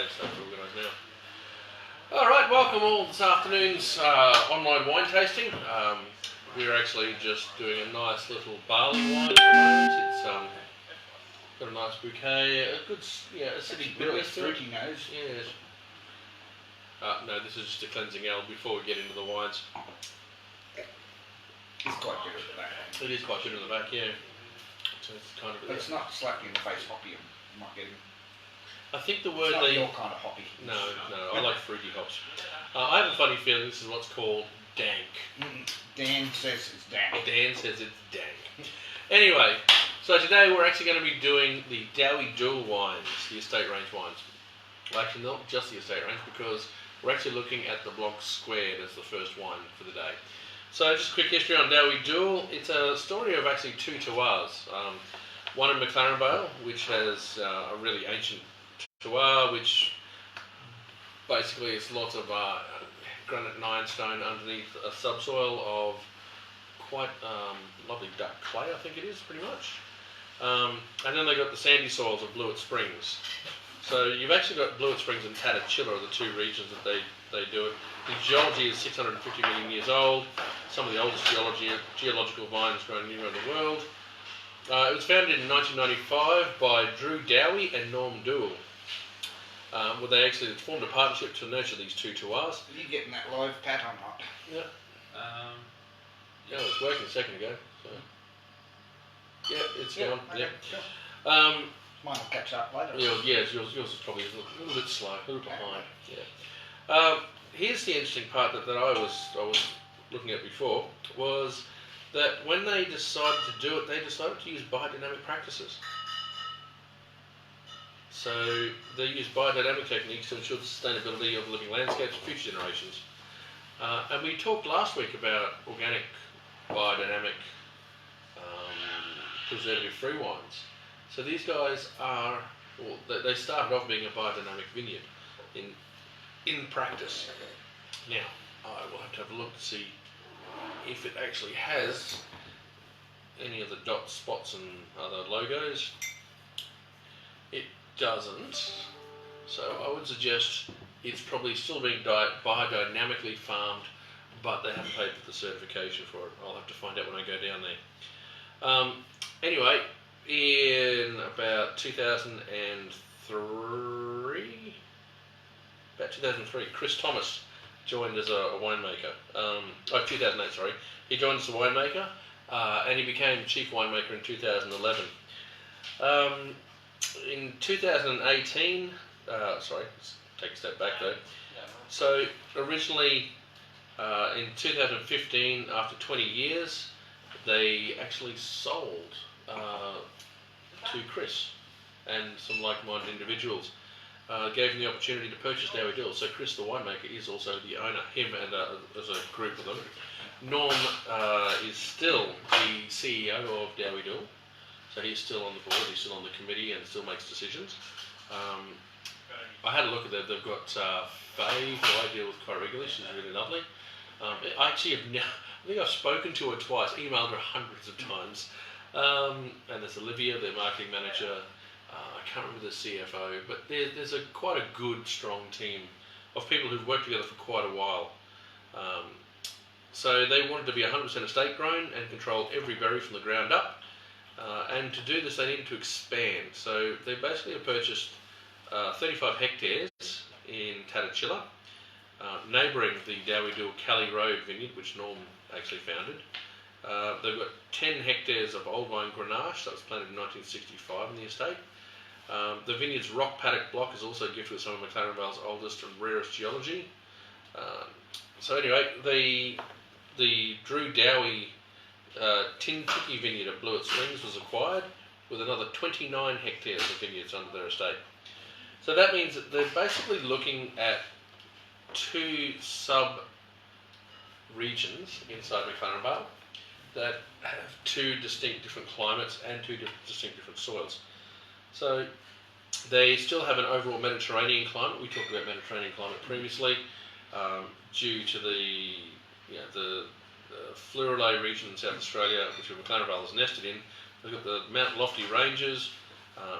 Okay, so that's organised now. Alright, welcome all this afternoon's online wine tasting. We're actually just doing a nice little barley wine at the moment. It's got a nice bouquet, a good acidic bitterness to it. Fruity nose. Yes. No, this is just a cleansing ale before we get into the wines. It's quite bitter at the back. It is quite bitter in the back, yeah. So it's kind of. But it's not slapping in the face hoppy. I'm not getting. I think the word it's not your kind of hoppy. No, I like fruity hops. I have a funny feeling this is what's called dank. Dan says it's dank. Dan says it's dank. Anyway, so today we're actually going to be doing the Doole wines, the estate range wines. Well, actually not just the estate range, because we're actually looking at the Blanc Squared as the first wine for the day. So just a quick history on Doole. It's a story of actually two terroirs. One in McLaren Vale, which has a really ancient terroir, which basically is lots of granite and ironstone underneath a subsoil of quite lovely dark clay, I think it is, pretty much. And then they got the sandy soils of Blewett Springs. So you've actually got Blewett Springs and Tatachilla are the two regions that they do it. The geology is 650 million years old. Some of the oldest geological vines grown anywhere in the world. It was founded in 1995 by Dowie and Doole. Where they actually formed a partnership to nurture these two terroirs. Are you getting that live, Pat, or not? Yeah. Yeah, it was working a second ago. So. Yeah, it's gone. Okay, Yeah. Sure. Mine will catch up later. Yours is probably a little bit slow, a little behind. Yeah. Here's the interesting part that I was looking at before, was that when they decided to do it, they decided to use biodynamic practices. So they use biodynamic techniques to ensure the sustainability of living landscapes for future generations. And we talked last week about organic, biodynamic, preservative-free wines. So these guys they started off being a biodynamic vineyard in practice. Now, I will have to have a look to see if it actually has any of the dots, spots and other logos. It doesn't, so I would suggest it's probably still being biodynamically farmed, but they haven't paid for the certification for it. I'll have to find out when I go down there. Anyway, in about 2003, Chris Thomas joined as a winemaker. 2008, sorry. He joined as a winemaker, and he became chief winemaker in 2011. In 2018, sorry, let's take a step back though. So originally, in 2015, after 20 years, they actually sold to Chris and some like-minded individuals. Gave him the opportunity to purchase Doole. So Chris, the winemaker, is also the owner. Him and as a group of them. Norm is still the CEO of Doole. So he's still on the board, he's still on the committee and still makes decisions. I had a look at that. They've got Faye, who I deal with quite regularly. She's really lovely. I actually I think I've spoken to her twice, emailed her hundreds of times. And there's Olivia, their marketing manager. I can't remember the CFO, but there's quite a good, strong team of people who've worked together for quite a while. So they wanted to be 100% estate grown and control every berry from the ground up. And to do this, they needed to expand. So they basically have purchased 35 hectares in Tatachilla, neighbouring the Doole Cali Road vineyard, which Norm actually founded. They've got 10 hectares of old vine Grenache that was planted in 1965 in the estate. The vineyard's rock paddock block is also gifted with some of McLaren Vale's oldest and rarest geology. So anyway, the Dowie Tin Tiki vineyard at Blewett Springs was acquired with another 29 hectares of vineyards under their estate. So that means that they're basically looking at two sub-regions inside McLaren Vale that have two distinct different climates and two distinct different soils. So they still have an overall Mediterranean climate. We talked about Mediterranean climate previously, due to the Fleurelay region in South Australia, which McLaren Vale is nested in. We've got the Mount Lofty Ranges.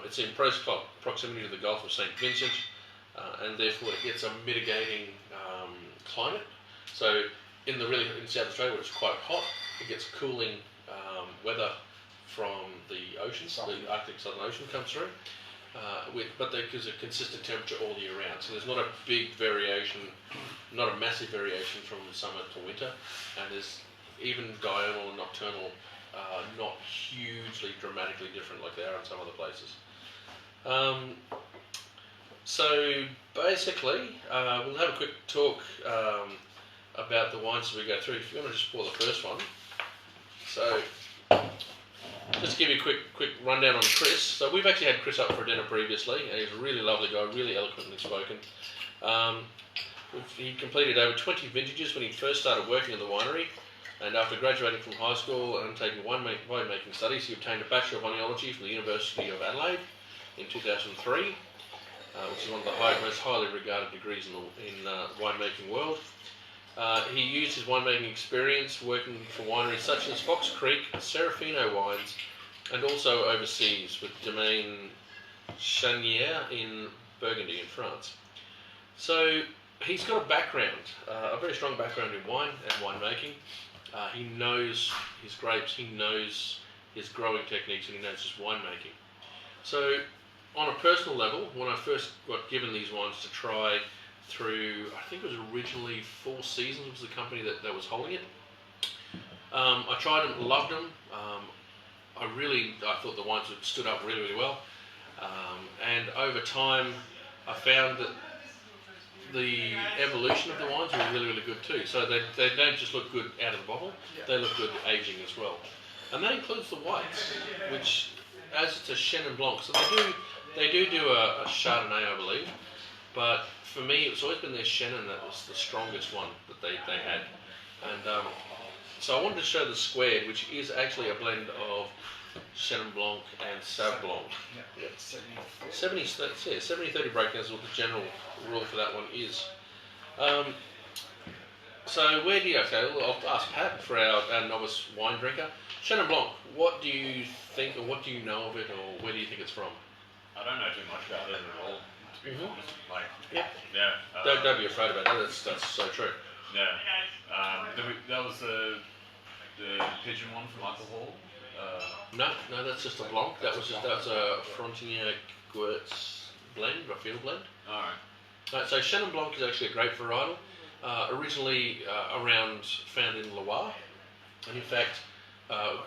It's in close proximity to the Gulf of St. Vincent. and therefore it gets a mitigating climate. So in South Australia, where it's quite hot, it gets cooling weather from the oceans. The Arctic Southern Ocean comes through, but there's a consistent temperature all year round. So there's not a big variation, not a massive variation from summer to winter, and there's even diurnal and nocturnal not hugely dramatically different like they are in some other places. So basically, we'll have a quick talk about the wines as we go through. If you want to just pour the first one. So, just to give you a quick rundown on Chris. So we've actually had Chris up for dinner previously, and he's a really lovely guy, really eloquently spoken. He completed over 20 vintages when he first started working in the winery, and after graduating from high school and taking winemaking studies, he obtained a Bachelor of Wineology from the University of Adelaide in 2003, which is one of the most highly regarded degrees in the winemaking world. He used his winemaking experience working for wineries such as Fox Creek, Serafino Wines, and also overseas with Domaine Chanière in Burgundy in France. So he's got a background, a very strong background in wine and winemaking. He knows his grapes, he knows his growing techniques, and he knows his winemaking. So on a personal level, when I first got given these wines to try through, I think it was originally Four Seasons was the company that was holding it. I tried them, loved them. I thought the wines stood up really, really well. And over time, I found that the evolution of the wines were really, really good too. So they don't just look good out of the bottle, they look good aging as well. And that includes the whites, which, as it's a Chenin Blanc, so they do a Chardonnay, I believe, but for me it's always been their Chenin that was the strongest one that they had. And so I wanted to show the squared, which is actually a blend of Chenin Blanc and Sauv Blanc. Yeah. 70-30 breakdown is what the general rule for that one is. So where do you go? I'll ask Pat for our novice wine drinker. Chenin Blanc, what do you think, or what do you know of it, or where do you think it's from? I don't know too much about it at all, to be honest. Yeah. Don't be afraid about that. That's so true. Yeah. That was the pigeon one from alcohol. No, that's just a Blanc. That's a Frontignac Gewurz blend, or field blend. Alright. So Chenin Blanc is actually a grape varietal, originally found in Loire, and in fact,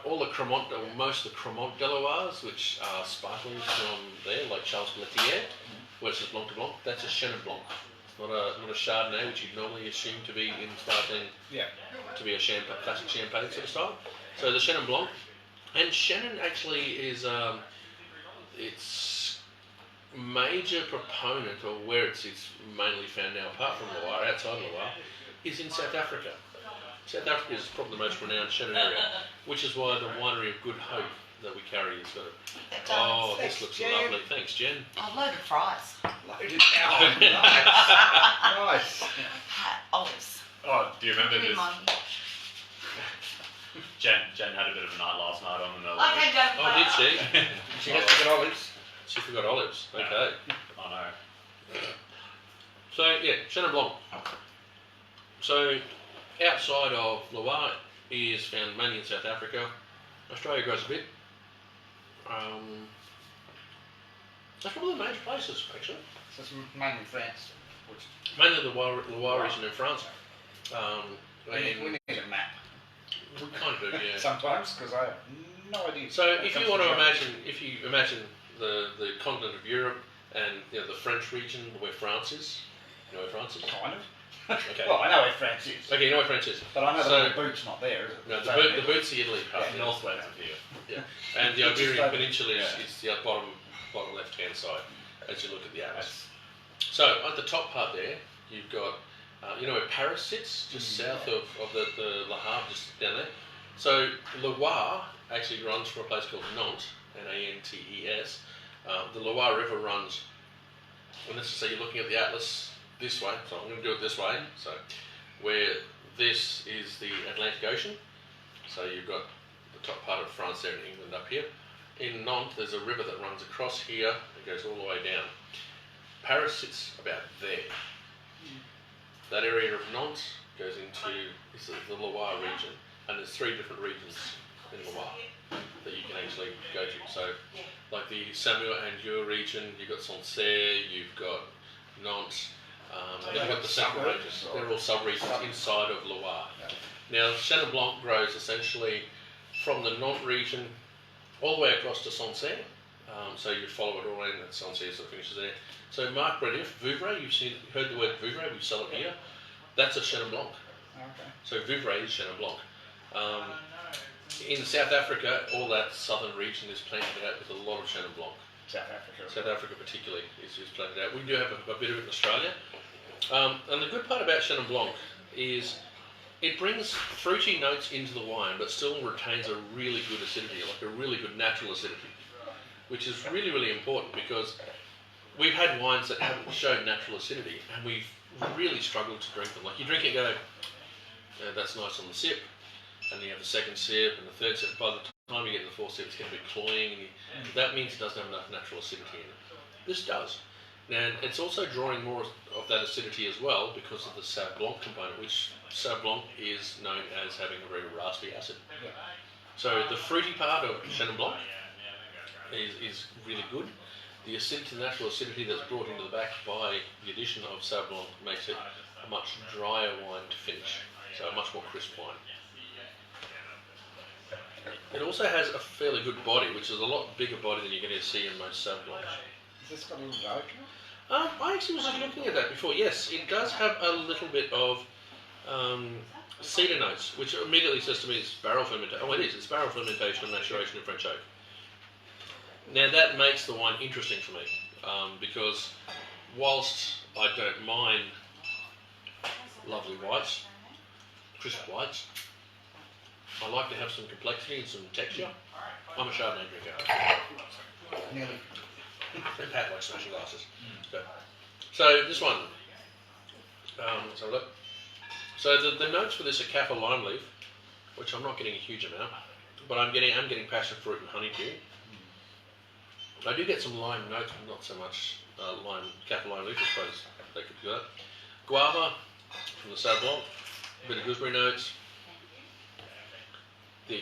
all the Cremant, or most of the Cremant de Loires, which are sparklings from there, like Charles Bletier, where it says Blanc de Blanc, that's a Chenin Blanc. It's not a Chardonnay, which you'd normally assume to be in sparkling, to be a classic champagne sort of style. So the Chenin Blanc, and Chenin actually is its major proponent, or where it's mainly found now, apart from Loire, outside Loire, is in South Africa. South Africa is probably the most renowned Chenin area, which is why the winery of Good Hope that we carry has got it. Oh, this looks lovely. Thanks, Jen. Loaded fries. Loaded. Oh, nice. Olives. Oh, do you remember Give me this? mine. Jen had a bit of a night last night on the Okay, don't Oh, did she? She has to get olives. She forgot olives. Okay. I know. So, yeah, Chenin Blanc. So, outside of Loire is found mainly in South Africa. Australia grows a bit. That's probably the major places, actually. So it's mainly France. Mainly the Loire region in France. We need a map. We kind of do, yeah. Sometimes, because I have no idea. So if you want to imagine, the continent of Europe and the French region where France is, you know where France is? Kind of. Okay. Well, I know where France is. Okay, you know where France is. But I know So- that the boot's not there, is it? No, the Boots of Italy, part of Northwest of here. Yeah. And the Which is Iberian over- Peninsula is the bottom left hand side as you look at the atlas. So at the top part there, you've got you know where Paris sits, just south of the Le Havre, just down there. So Loire actually runs from a place called Nantes, Nantes. The Loire River runs, and let's just say you're looking at the atlas this way, so I'm going to do it this way. So where this is the Atlantic Ocean, so you've got the top part of France there in England up here. In Nantes, there's a river that runs across here, it goes all the way down. Paris sits about there. That area of Nantes goes into the Loire region, and there's 3 different regions in Loire that you can actually go to. So, like the Saumur and Ur region, you've got Sancerre, you've got Nantes, then you've got the Central regions. They're all sub-regions inside of Loire. Now, Chenin Blanc grows essentially from the Nantes region all the way across to Sancerre. So you follow it all in at Sancerre, so it finishes there. So Marc Brediff, Vouvray, heard the word Vouvray, we sell it here. That's a Chenin Blanc. Okay. So Vouvray is Chenin Blanc. In South Africa, all that southern region is planted out with a lot of Chenin Blanc. South Africa particularly is planted out. We do have a bit of it in Australia. And the good part about Chenin Blanc is it brings fruity notes into the wine, but still retains a really good acidity, like a really good natural acidity, which is really, really important because we've had wines that haven't shown natural acidity, and we've really struggled to drink them. Like you drink it, and go, that's nice on the sip, and you have the second sip and the third sip. By the time you get to the fourth sip, it's going to be cloying, and that means it doesn't have enough natural acidity in it. This does. And it's also drawing more of that acidity as well because of the Sauv Blanc component, which Sauv Blanc is known as having a very raspy acid. Yeah. So the fruity part of Chenin Blanc is really good. The acidity, the natural acidity that's brought into the back by the addition of Sauv Blanc makes it a much drier wine to finish, so a much more crisp wine. It also has a fairly good body, which is a lot bigger body than you're going to see in most Sauv Blancs. Has this got a little oak in it? I actually was just looking at that before. Yes, it does have a little bit of cedar notes, which immediately says to me it's barrel fermentation. Oh, it is. It's barrel fermentation and maturation in French oak. Now that makes the wine interesting for me because whilst I don't mind lovely whites, crisp whites, I like to have some complexity and some texture. I'm a Chardonnay drinker. Nearly. And Pat likes smashing glasses. So this one, let's have a look. So the notes for this are kaffir lime leaf, which I'm not getting a huge amount, but I'm getting passion fruit and honeydew. I do get some lime notes, but not so much kaffir lime leaf. I suppose they could do that. Guava from the Sauv Blanc, a bit of gooseberry notes. The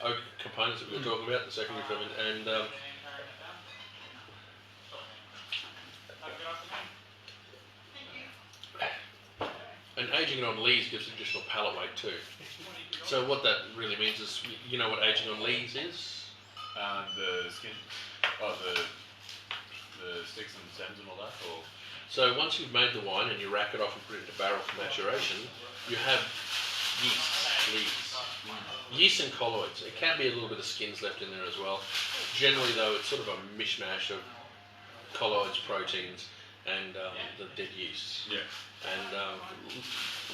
oak components that we were talking about, the secondary ferment, and aging it on lees gives additional palate weight too. So what that really means is, you know what aging on lees is? The skin, the sticks and stems and all that. Or so once you've made the wine and you rack it off and put it into barrel for maturation, you have yeast, lees. Yeast and colloids. It can be a little bit of skins left in there as well. Generally though, it's sort of a mishmash of colloids, proteins, and the dead yeast. yeah. And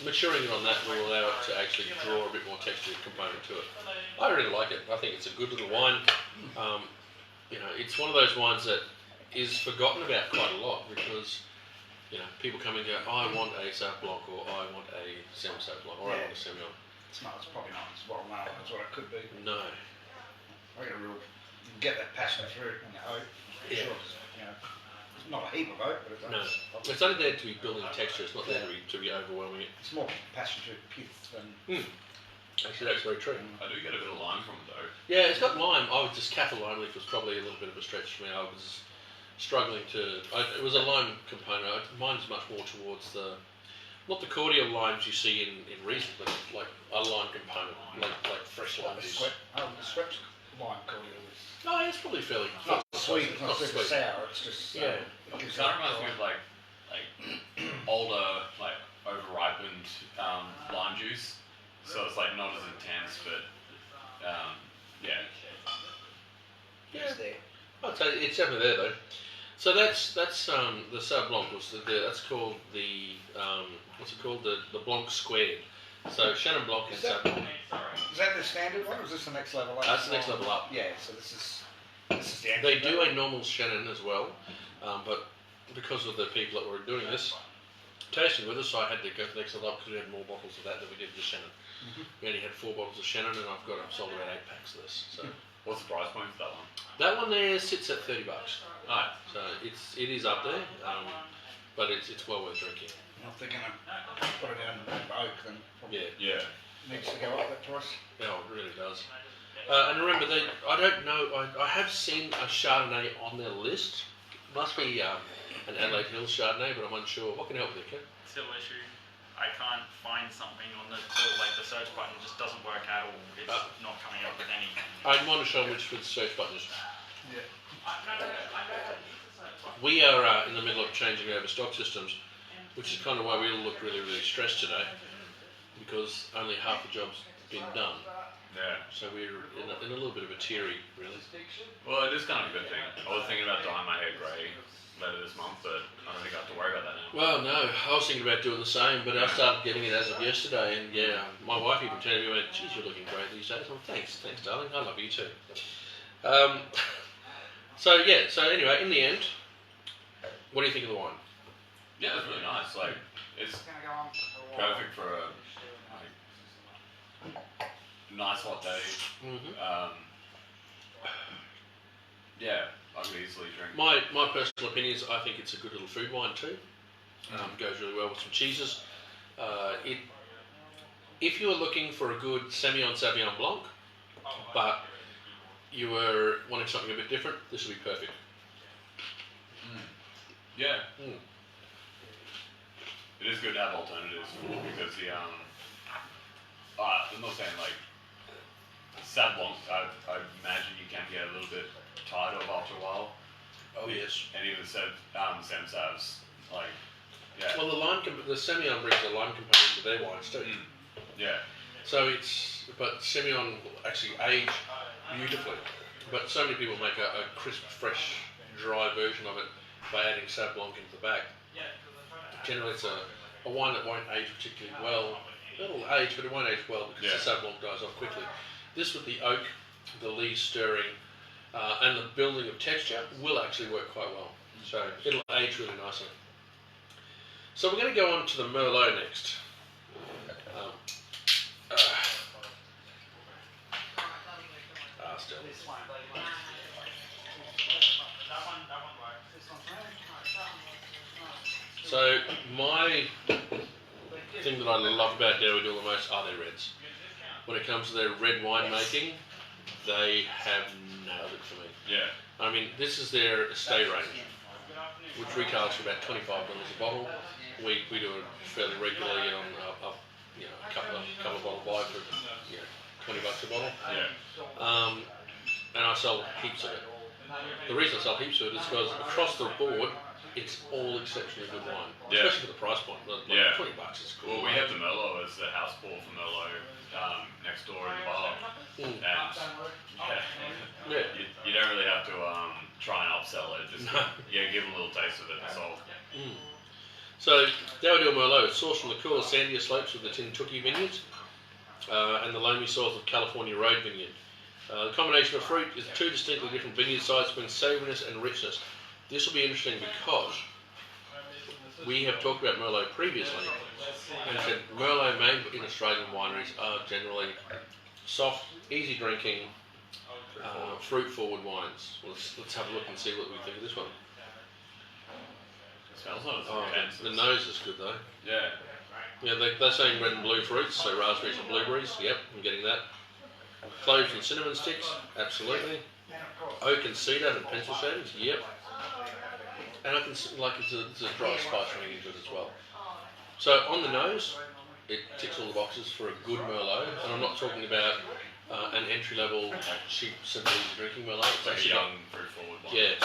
maturing it on that will allow it to actually draw a bit more texture component to it. I really like it. I think it's a good little wine. You know, it's one of those wines that is forgotten about quite a lot because, you know, people come and go, I want a Sauv Blanc, or I want a Sauv Blanc, or I want a Semillon. It's probably not as well known as what it could be. No. I get you can get that passion through in the oak. Yeah. Sure, you know, it's not a heap of oak, but it's No. It's only there to be building texture, it's not there to be overwhelming it. It's more passion through pith than. Actually, that's very true. I do get a bit of lime from it though. Yeah, it's got lime. I was just kaffir lime leaf was probably a little bit of a stretch for me. I was struggling to. It was a lime component. Mine's much more towards the, not the cordial limes you see in Riesling, but like a lime component, like fresh lime juice. The swept lime cordial is No, it's probably fairly not sweet, it's not super sweet. sour, it's just. Yeah. It gives That that reminds me of like older, like over-ripened lime juice. So it's like not as intense, but yeah. it's there. I'd say it's definitely there though. So that's the Sauv Blanc was that's called the what's it called, the Blanc squared. So Chenin Blanc is Sauv Blanc. Is that the standard one, or is this the next level up? That's the next level up. Yeah, so this is the They do a normal Chenin as well, but because of the people that were doing this tasting with us, I had to go to the next level up because we had more bottles of that than we did with Chenin. We only had 4 bottles of Chenin, and I've sold about 8 packs of this. So What's the price point for that one? That one there sits at $30, Alright. so it is up there, but it's well worth drinking. If they're going to put it down oak, then probably Yeah, needs to go up that price. yeah, it really does. And remember, I don't know. I have seen a Chardonnay on their list. Must be an Adelaide Hills Chardonnay, but I'm unsure. What can I help with you, Ken? Till issue. I can't find something on the till, like the search button just doesn't work at all. It's not coming up with any. I want to show which search button is. Yeah. We are in the middle of changing over stock systems, which is kind of why we all look really, really stressed today, because only half the job's been done. Yeah. So we're in a little bit of a teary, really. Well, it is kind of a good thing. I was thinking about dyeing my hair grey later this month, but I don't think I have to worry about that now. Well, no, I was thinking about doing the same, but I started getting it as of yesterday, and yeah, my wife even turned to me and went, "Geez, you're looking great these days." I'm thanks, darling. I love you too. So anyway, in the end, what do you think of the wine? Yeah, it's really nice. Like, it's perfect for a nice hot day. Mm-hmm. Yeah, I could easily drink. My personal opinion is I think it's a good little food wine too. Goes really well with some cheeses. If you were looking for a good Semillon Sauvignon Blanc, but you were wanting something a bit different, this would be perfect. Yeah. Mm. It is good to have alternatives because I'm not saying like Sauv Blanc, I imagine you can get a little bit tired of after a while. Oh yes. And even Sem Savs, like, yeah. Well, the Semillon brings a lime component to their wines too. Yeah. So but Semillon actually age beautifully. But so many people make a crisp, fresh, dry version of it by adding Sauv Blanc into the back. Generally, it's a wine that won't age particularly well. It'll age, but it won't age well because the Sauv Blanc dies off quickly. This with the oak, the lees stirring, and the building of texture will actually work quite well. So it'll age really nicely. So we're going to go on to the Merlot next. Still. So my thing that I love about Dowie Doole the most are their reds. When it comes to their red wine making, they have nailed it for me. Yeah. I mean, this is their estate range, which retails for about $25 a bottle. We do it fairly regularly on a couple of bottle buy for $20 a bottle. Yeah. And I sell heaps of it. The reason I sell heaps of it is because across the board, it's all exceptionally good wine, especially for the price point. Like $20 is cool. Well, we have the Merlot as the house pour for Merlot next door in the bar, and you don't really have to try and upsell it. Just give them a little taste of it. That's all. So Dowie Doole Merlot is sourced from the cooler, sandier slopes of the Tintuki vineyards and the loamy soils of California Road Vineyard. The combination of fruit is two distinctly different vineyard sites between savouriness and richness. This will be interesting because we have talked about Merlot previously and said Merlot made in Australian wineries are generally soft, easy drinking, fruit-forward wines. Let's have a look and see what we think of this one. It smells like The nose is good though. Yeah. Yeah, they're saying red and blue fruits, so raspberries and blueberries. Yep, I'm getting that. Cloves and cinnamon sticks, absolutely. Oak and cedar and pencil shavings, yep. And I can it's a dry spice running into it as well. So on the nose, it ticks all the boxes for a good Merlot, and I'm not talking about an entry-level, cheap, simple drinking Merlot. It's like a young, fruit-forward one. Yeah.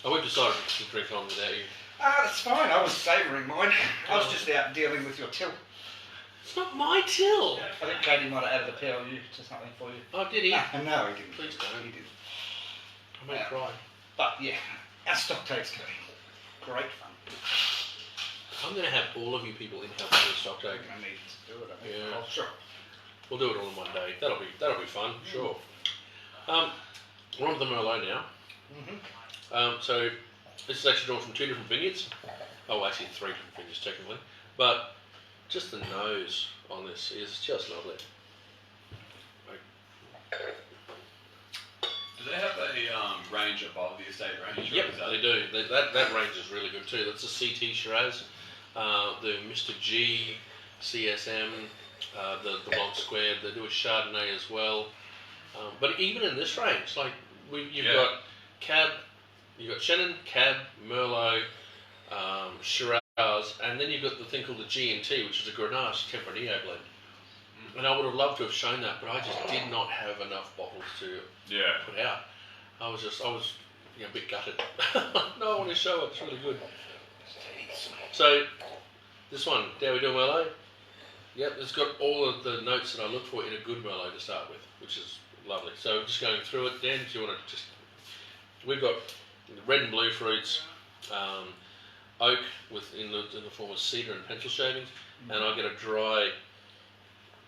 Oh, we've decided to drink on without you. That's fine. I was savouring mine. I was just out dealing with your till. It's not my till. I think Katie might have added a PLU to something for you. Oh, did he? No, he didn't. Please don't. He didn't. I may cry. But yeah, our stock take's going to be great fun. I'm going to have all of you people in help with the stock take. I need to do it. I think. Yeah. Oh, sure. We'll do it all in one day. That'll be fun, sure. We're on to the Merlot now. So this is actually drawn from two different vineyards. Oh, actually three different vineyards technically. But just the nose on this is just lovely. Do they have a range above the estate range? Yep, they do. That range is really good too. That's a CT Shiraz, the Mr. G, CSM, the Blanc Squared. They do a Chardonnay as well. But even in this range, like you've got Cab, you've got Chenin, Cab, Merlot, Shiraz, and then you've got the thing called the G&T, which is a Grenache Tempranillo blend. And I would have loved to have shown that, but I just did not have enough bottles to put out. I was a bit gutted. No, I want to show it. It's really good. So this one, Dowie Doole Merlot. Yep, it's got all of the notes that I look for in a good Merlot to start with, which is lovely. So just going through it. Dan, do you want to just? We've got red and blue fruits, oak in the form of cedar and pencil shavings, and I get a dry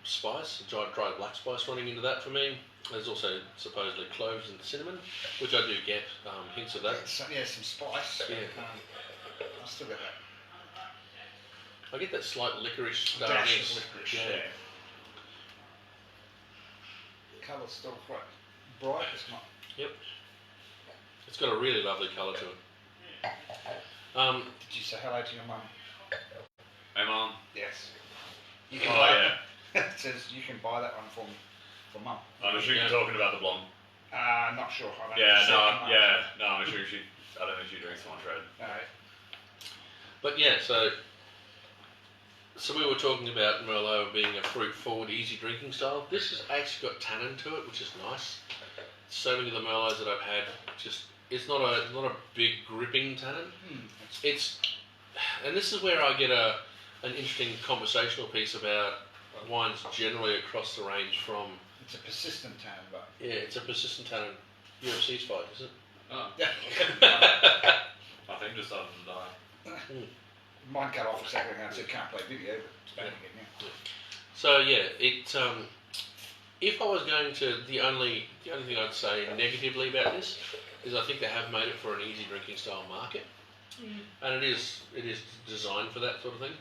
spice, a dry black spice running into that for me. There's also supposedly cloves and cinnamon, which I do get hints of that. Some spice. Yeah. I still get that. I get that slight licorice Dash darkness. of licorice. Yeah. The colour's still quite bright. It's not. Yep. It's got a really lovely colour to it. Did you say hello to your mum? Hey, Mum. Yes. You can Oh, buy yeah. it says you can buy that one for mum. I'm assuming you're talking about the blonde. Not sure. I don't Yeah, know. I'm assuming I don't think she drinks one trade. Alright. But yeah, so we were talking about Merlot being a fruit-forward, easy drinking style. This has actually got tannin to it, which is nice. So many of the Merlots that I've had, it's not a big gripping tannin. And this is where I get an interesting conversational piece about wines generally across the range from. It's a persistent tannin, but. Yeah, it's a persistent tannin. UFC's fight, is it? Oh. Yeah. I think just started to die. Mine cut off a second ago, so it can't play video, but it's back again now. So yeah, if I was going to, the only thing I'd say negatively about this is I think they have made it for an easy drinking style market, and it is designed for that sort of thing.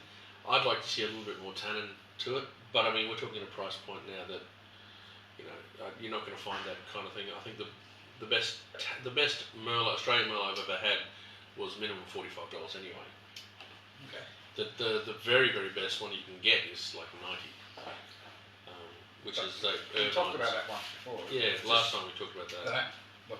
I'd like to see a little bit more tannin to it, but I mean we're talking a price point now that you're not going to find that kind of thing. I think the best Merlot, Australian Merlot I've ever had was minimum $45 anyway. Okay. The very, very best one you can get is like 90, which is We talked about that once before. Yeah, last time we talked about that.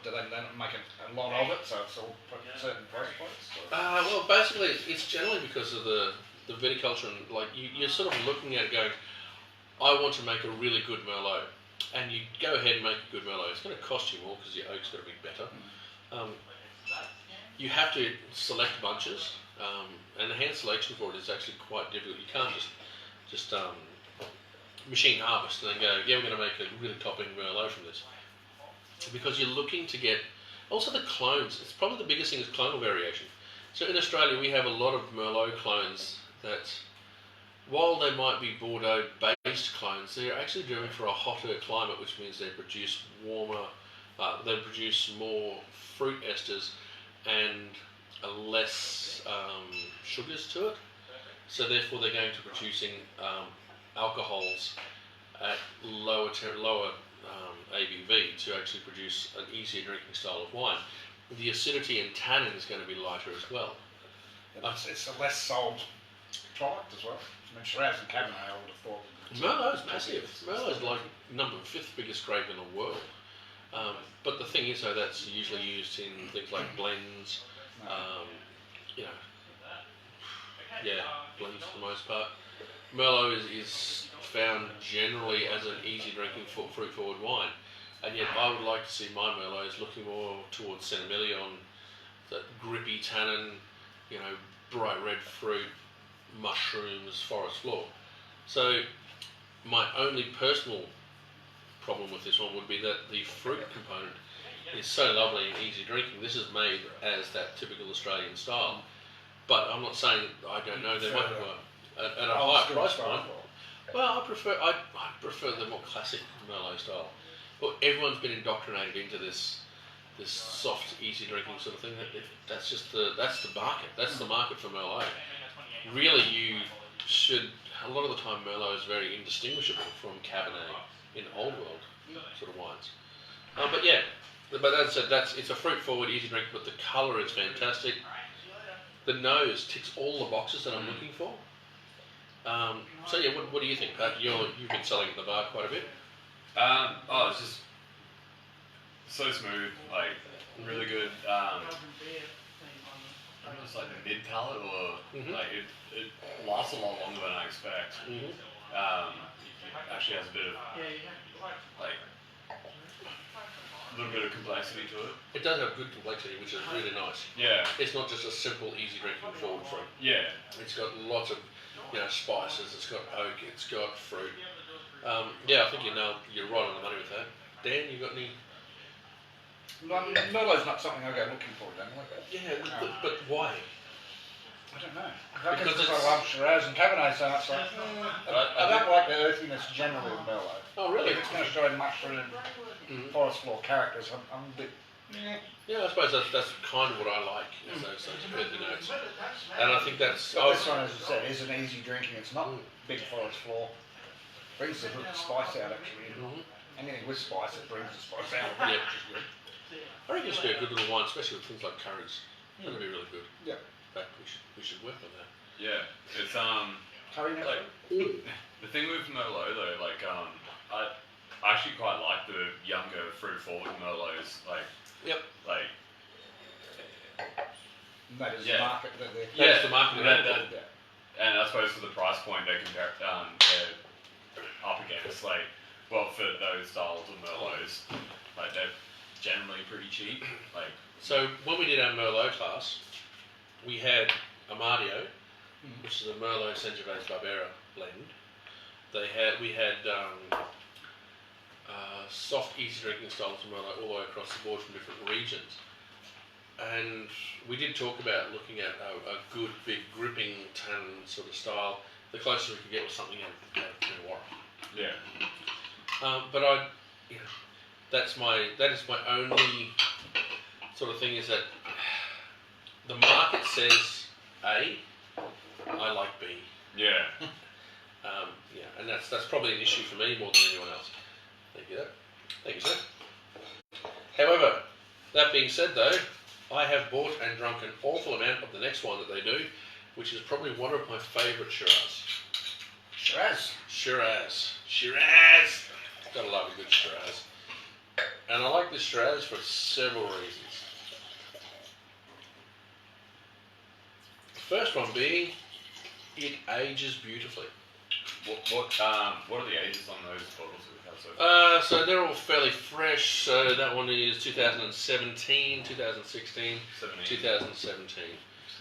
They don't make a lot of it, so it's all certain price points? Well, basically, it's generally because of the viticulture, and like you're sort of looking at it going, I want to make a really good Merlot, and you go ahead and make a good Merlot. It's going to cost you more because your oak's got to be better. You have to select bunches, and the hand selection for it is actually quite difficult. You can't just machine harvest and then go, yeah, we're going to make a really top-end Merlot from this. Because you're looking to get, also the clones, it's probably the biggest thing is clonal variation. So in Australia we have a lot of Merlot clones that, while they might be Bordeaux-based clones, they're actually driven for a hotter climate, which means they produce warmer, they produce more fruit esters and less sugars to it. So therefore they're going to producing alcohols at lower ABV to actually produce an easier drinking style of wine. The acidity and tannin is going to be lighter as well. It's a less sold product as well. I mean, Shiraz and Cabernet, I would have thought. Merlot's massive. Merlot's like number 5th biggest grape in the world. But the thing is, though, that's usually used in things like blends, blends for the most part. Merlot is found generally as an easy drinking fruit-forward wine, and yet I would like to see my Merlots looking more towards Centimillion, that grippy tannin, bright red fruit, mushrooms, forest floor. So my only personal problem with this one would be that the fruit component is so lovely and easy drinking. This is made as that typical Australian style, but I'm not saying that I don't know there might be at a higher price point. Well, I prefer the more classic Merlot style. But everyone's been indoctrinated into this soft, easy drinking sort of thing. That's the market. That's the market for Merlot. Really, you should. A lot of the time, Merlot is very indistinguishable from Cabernet in old world sort of wines. But yeah, But as I said, it's a fruit forward, easy drink, but the colour is fantastic. The nose ticks all the boxes that I'm looking for. So yeah, what do you think, Pat? You've been selling at the bar quite a bit. It's just so smooth, like really good. It's like the mid palate, or like it lasts a lot longer than I expect. Actually has a bit of like a little bit of complexity to it. It does have good complexity, which is really nice. Yeah. It's not just a simple, easy drinking forward fruit. Yeah. It's got lots of, spices. It's got oak. It's got fruit. Yeah, I think you're right on the money with that. Dan, you got any? Merlot's not something I go looking for, don't I? Yeah, but why? I don't know. I Because because it's- I love Shiraz and Cabernet, so it's like, I don't like the earthiness generally of Merlot. Oh, really? If it's going to show mushroom, forest floor characters, I'm a bit. Yeah, I suppose that's kind of what I like, is those earthy notes. And I think that's... But this one, as I said, is an easy drinking. It's not big forest floor. Brings the spice out, actually. Anything with spice, it brings the spice out, Yeah. which is good. I reckon it's be a good little wine, especially with things like curries. That'll be really good. Yeah. In fact, we should work on that. Yeah. It's Curry now? like the thing with Merlot though, like I actually quite like the younger fruit forward Merlots, like Yep. like That is the Yeah. market that they're. That's the market. and I suppose for the price point they compare they're up against, like, well, for those styles of Merlots, like they're generally pretty cheap, like. So when we did our Merlot class, we had Amadio, which is a Merlot Sangiovese Barbera blend. We had soft, easy drinking styles of Merlot all the way across the board from different regions. And we did talk about looking at a good, big, gripping tan sort of style. The closer we could get was something out of Pinot. Yeah. But that is my only sort of thing, is that the market says A, I like B. Yeah. And that's probably an issue for me more than anyone else. Thank you, sir. However, that being said though, I have bought and drunk an awful amount of the next one that they do, which is probably one of my favourite Shiraz. Shiraz. Gotta love a good Shiraz. And I like this Shiraz for several reasons. The first one being, it ages beautifully. What are the ages on those bottles that we've had so far? So they're all fairly fresh. So that one is 2017, 2016, 2017.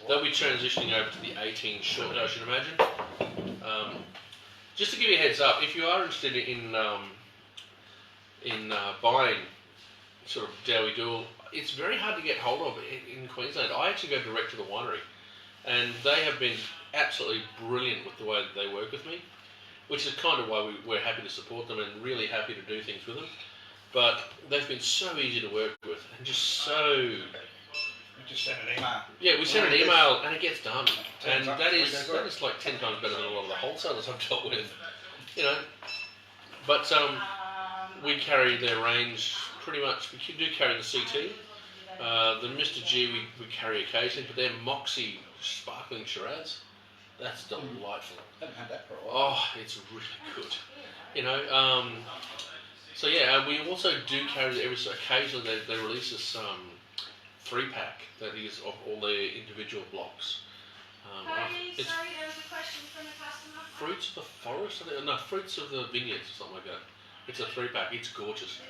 They'll be transitioning over to the 18 short, I should imagine. Just to give you a heads up, if you are interested in buying sort of Dowie Doole, it's very hard to get hold of in Queensland. I actually go direct to the winery, and they have been absolutely brilliant with the way that they work with me, which is kind of why we're happy to support them and really happy to do things with them. But they've been so easy to work with and just so... We just sent an email. Yeah, we send an email and it gets done. And Turns up, that is we go good. like 10 times better than a lot of the wholesalers I've dealt with. But we carry their range pretty much. We do carry the CT. The Mr. G we carry occasionally, but their Moxie sparkling Shiraz, that's delightful. Haven't had that for a while. Oh, it's really good. So yeah, we also do carry every so occasionally they release this 3-pack that is of all their individual blocks. It's Sorry, there was a question from a customer. Fruits of the Forest, no, Fruits of the Vineyards or something like that. It's a 3-pack. It's gorgeous.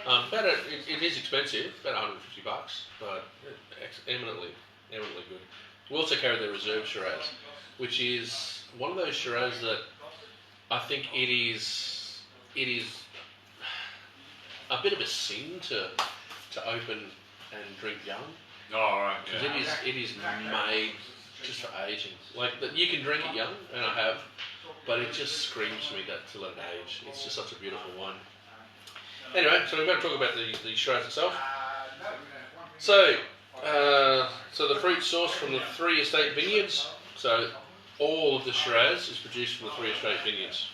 It is expensive, about $150, but eminently good. We also carry the Reserve Shiraz, which is one of those Shiraz that I think it is a bit of a sin to open and drink young, Oh, right. because Yeah. it is made just for aging. Like that, you can drink it young, and I have, but it just screams to me that to let it age. It's just such a beautiful wine. Anyway, so we're going to talk about the Shiraz itself. So the fruit sourced from the 3 estate vineyards. So all of the Shiraz is produced from the 3 estate vineyards.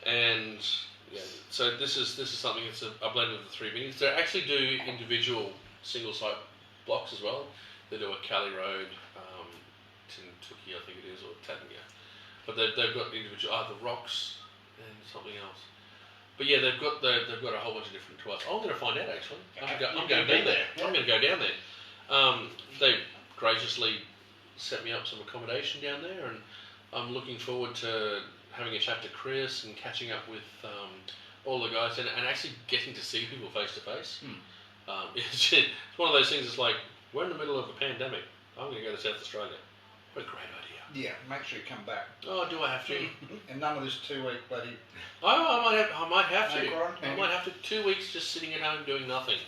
And Yeah. So this is something that's a blend of the three vineyards. They actually do individual single site blocks as well. They do a Cali Road, Tintuki, I think it is, or Tatania. But they've got individual the rocks and something else. But yeah, they've got a whole bunch of different tours. I'm going to find out actually. I'm going down there. I'm going to go down there. They graciously set me up some accommodation down there, and I'm looking forward to having a chat to Chris and catching up with all the guys and actually getting to see people face to face. It's one of those things. It's like we're in the middle of a pandemic. I'm going to go to South Australia. What a great idea. Yeah, make sure you come back. Oh, do I have to? And none of this 2-week bloody. I might have to. No quarantine. I might have to. 2 weeks just sitting at home doing nothing.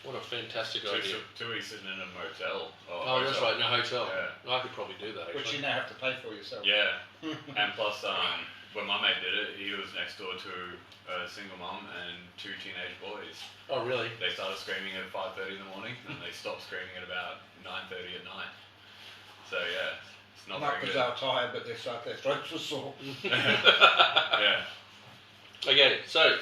What a fantastic idea. 2 weeks sitting in a motel. Oh, that's right, in a hotel. Yeah. I could probably do that. Which you Actually. now have to pay for yourself. Yeah, and plus, when my mate did it, he was next door to a single mum and 2 teenage boys. Oh, really? They started screaming at 5:30 in the morning, and they stopped screaming at about 9:30 at night. So yeah, it's not Not very because good. they were tired, but their throats were sore. Yeah. Okay, so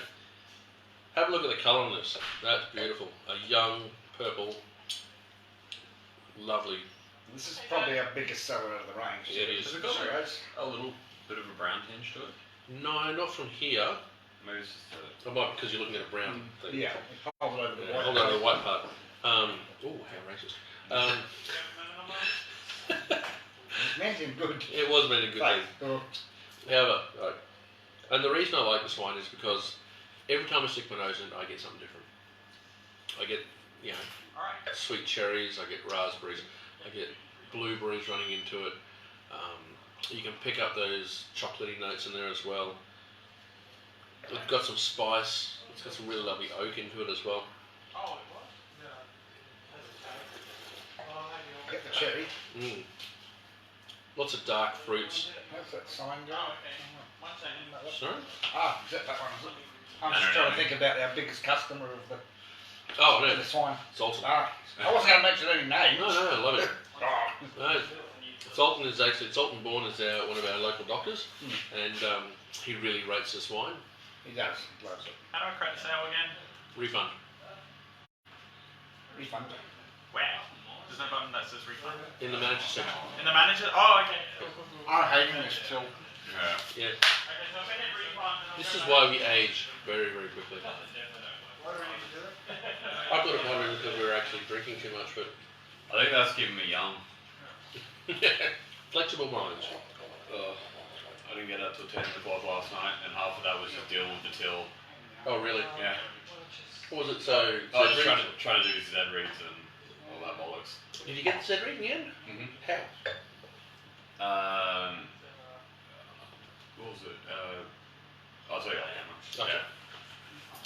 have a look at the colour on this. That's beautiful. A young purple, lovely. This is probably our biggest seller of the range. Yeah, it is. Has it got like a little bit of a brown tinge to it? No, not from here. Maybe it's just I might because you're looking at a brown thing. Yeah, hold it over the Yeah, white. hold on to the white part. Oh, how racist. It's meant him good. It was meant a good thing. Oh, However, and the reason I like this wine is because every time I stick my nose in it, I get something different. I get, sweet cherries, I get raspberries, I get blueberries running into it. You can pick up those chocolatey notes in there as well. It's got some spice. It's got some really lovely oak into it as well. get the cherry. Lots of dark fruits. How's that sign going? Sorry? Ah, is that one? Is it? I'm I just don't trying know. to think about our biggest customer of the Oh, of no, the swine. Salton. Ah, I wasn't going to mention any names. No, I love it. Oh, No, Salton is actually, Salton Bourne is one of our local doctors, and he really rates this wine. he does. Loves it. How do I create the sale again? Refund. Refund. Where? There's no button that says refund. In the manager section. In the manager? Oh, okay. I'm hating this till. Yeah. Yeah. Okay, so if I hit refund, and This is why we age very, very quickly. I thought it might be because we were actually drinking too much, but I think that's keeping me young. flexible minds. I didn't get up till 10 to 12 last night, and half of that was to deal with the till. Oh, really? Yeah. What was it? So, I was just trying to do Z reads and all that bollocks. did you get the Z read in the end? Mm-hmm. How? What was it? I'll tell you off camera. Okay.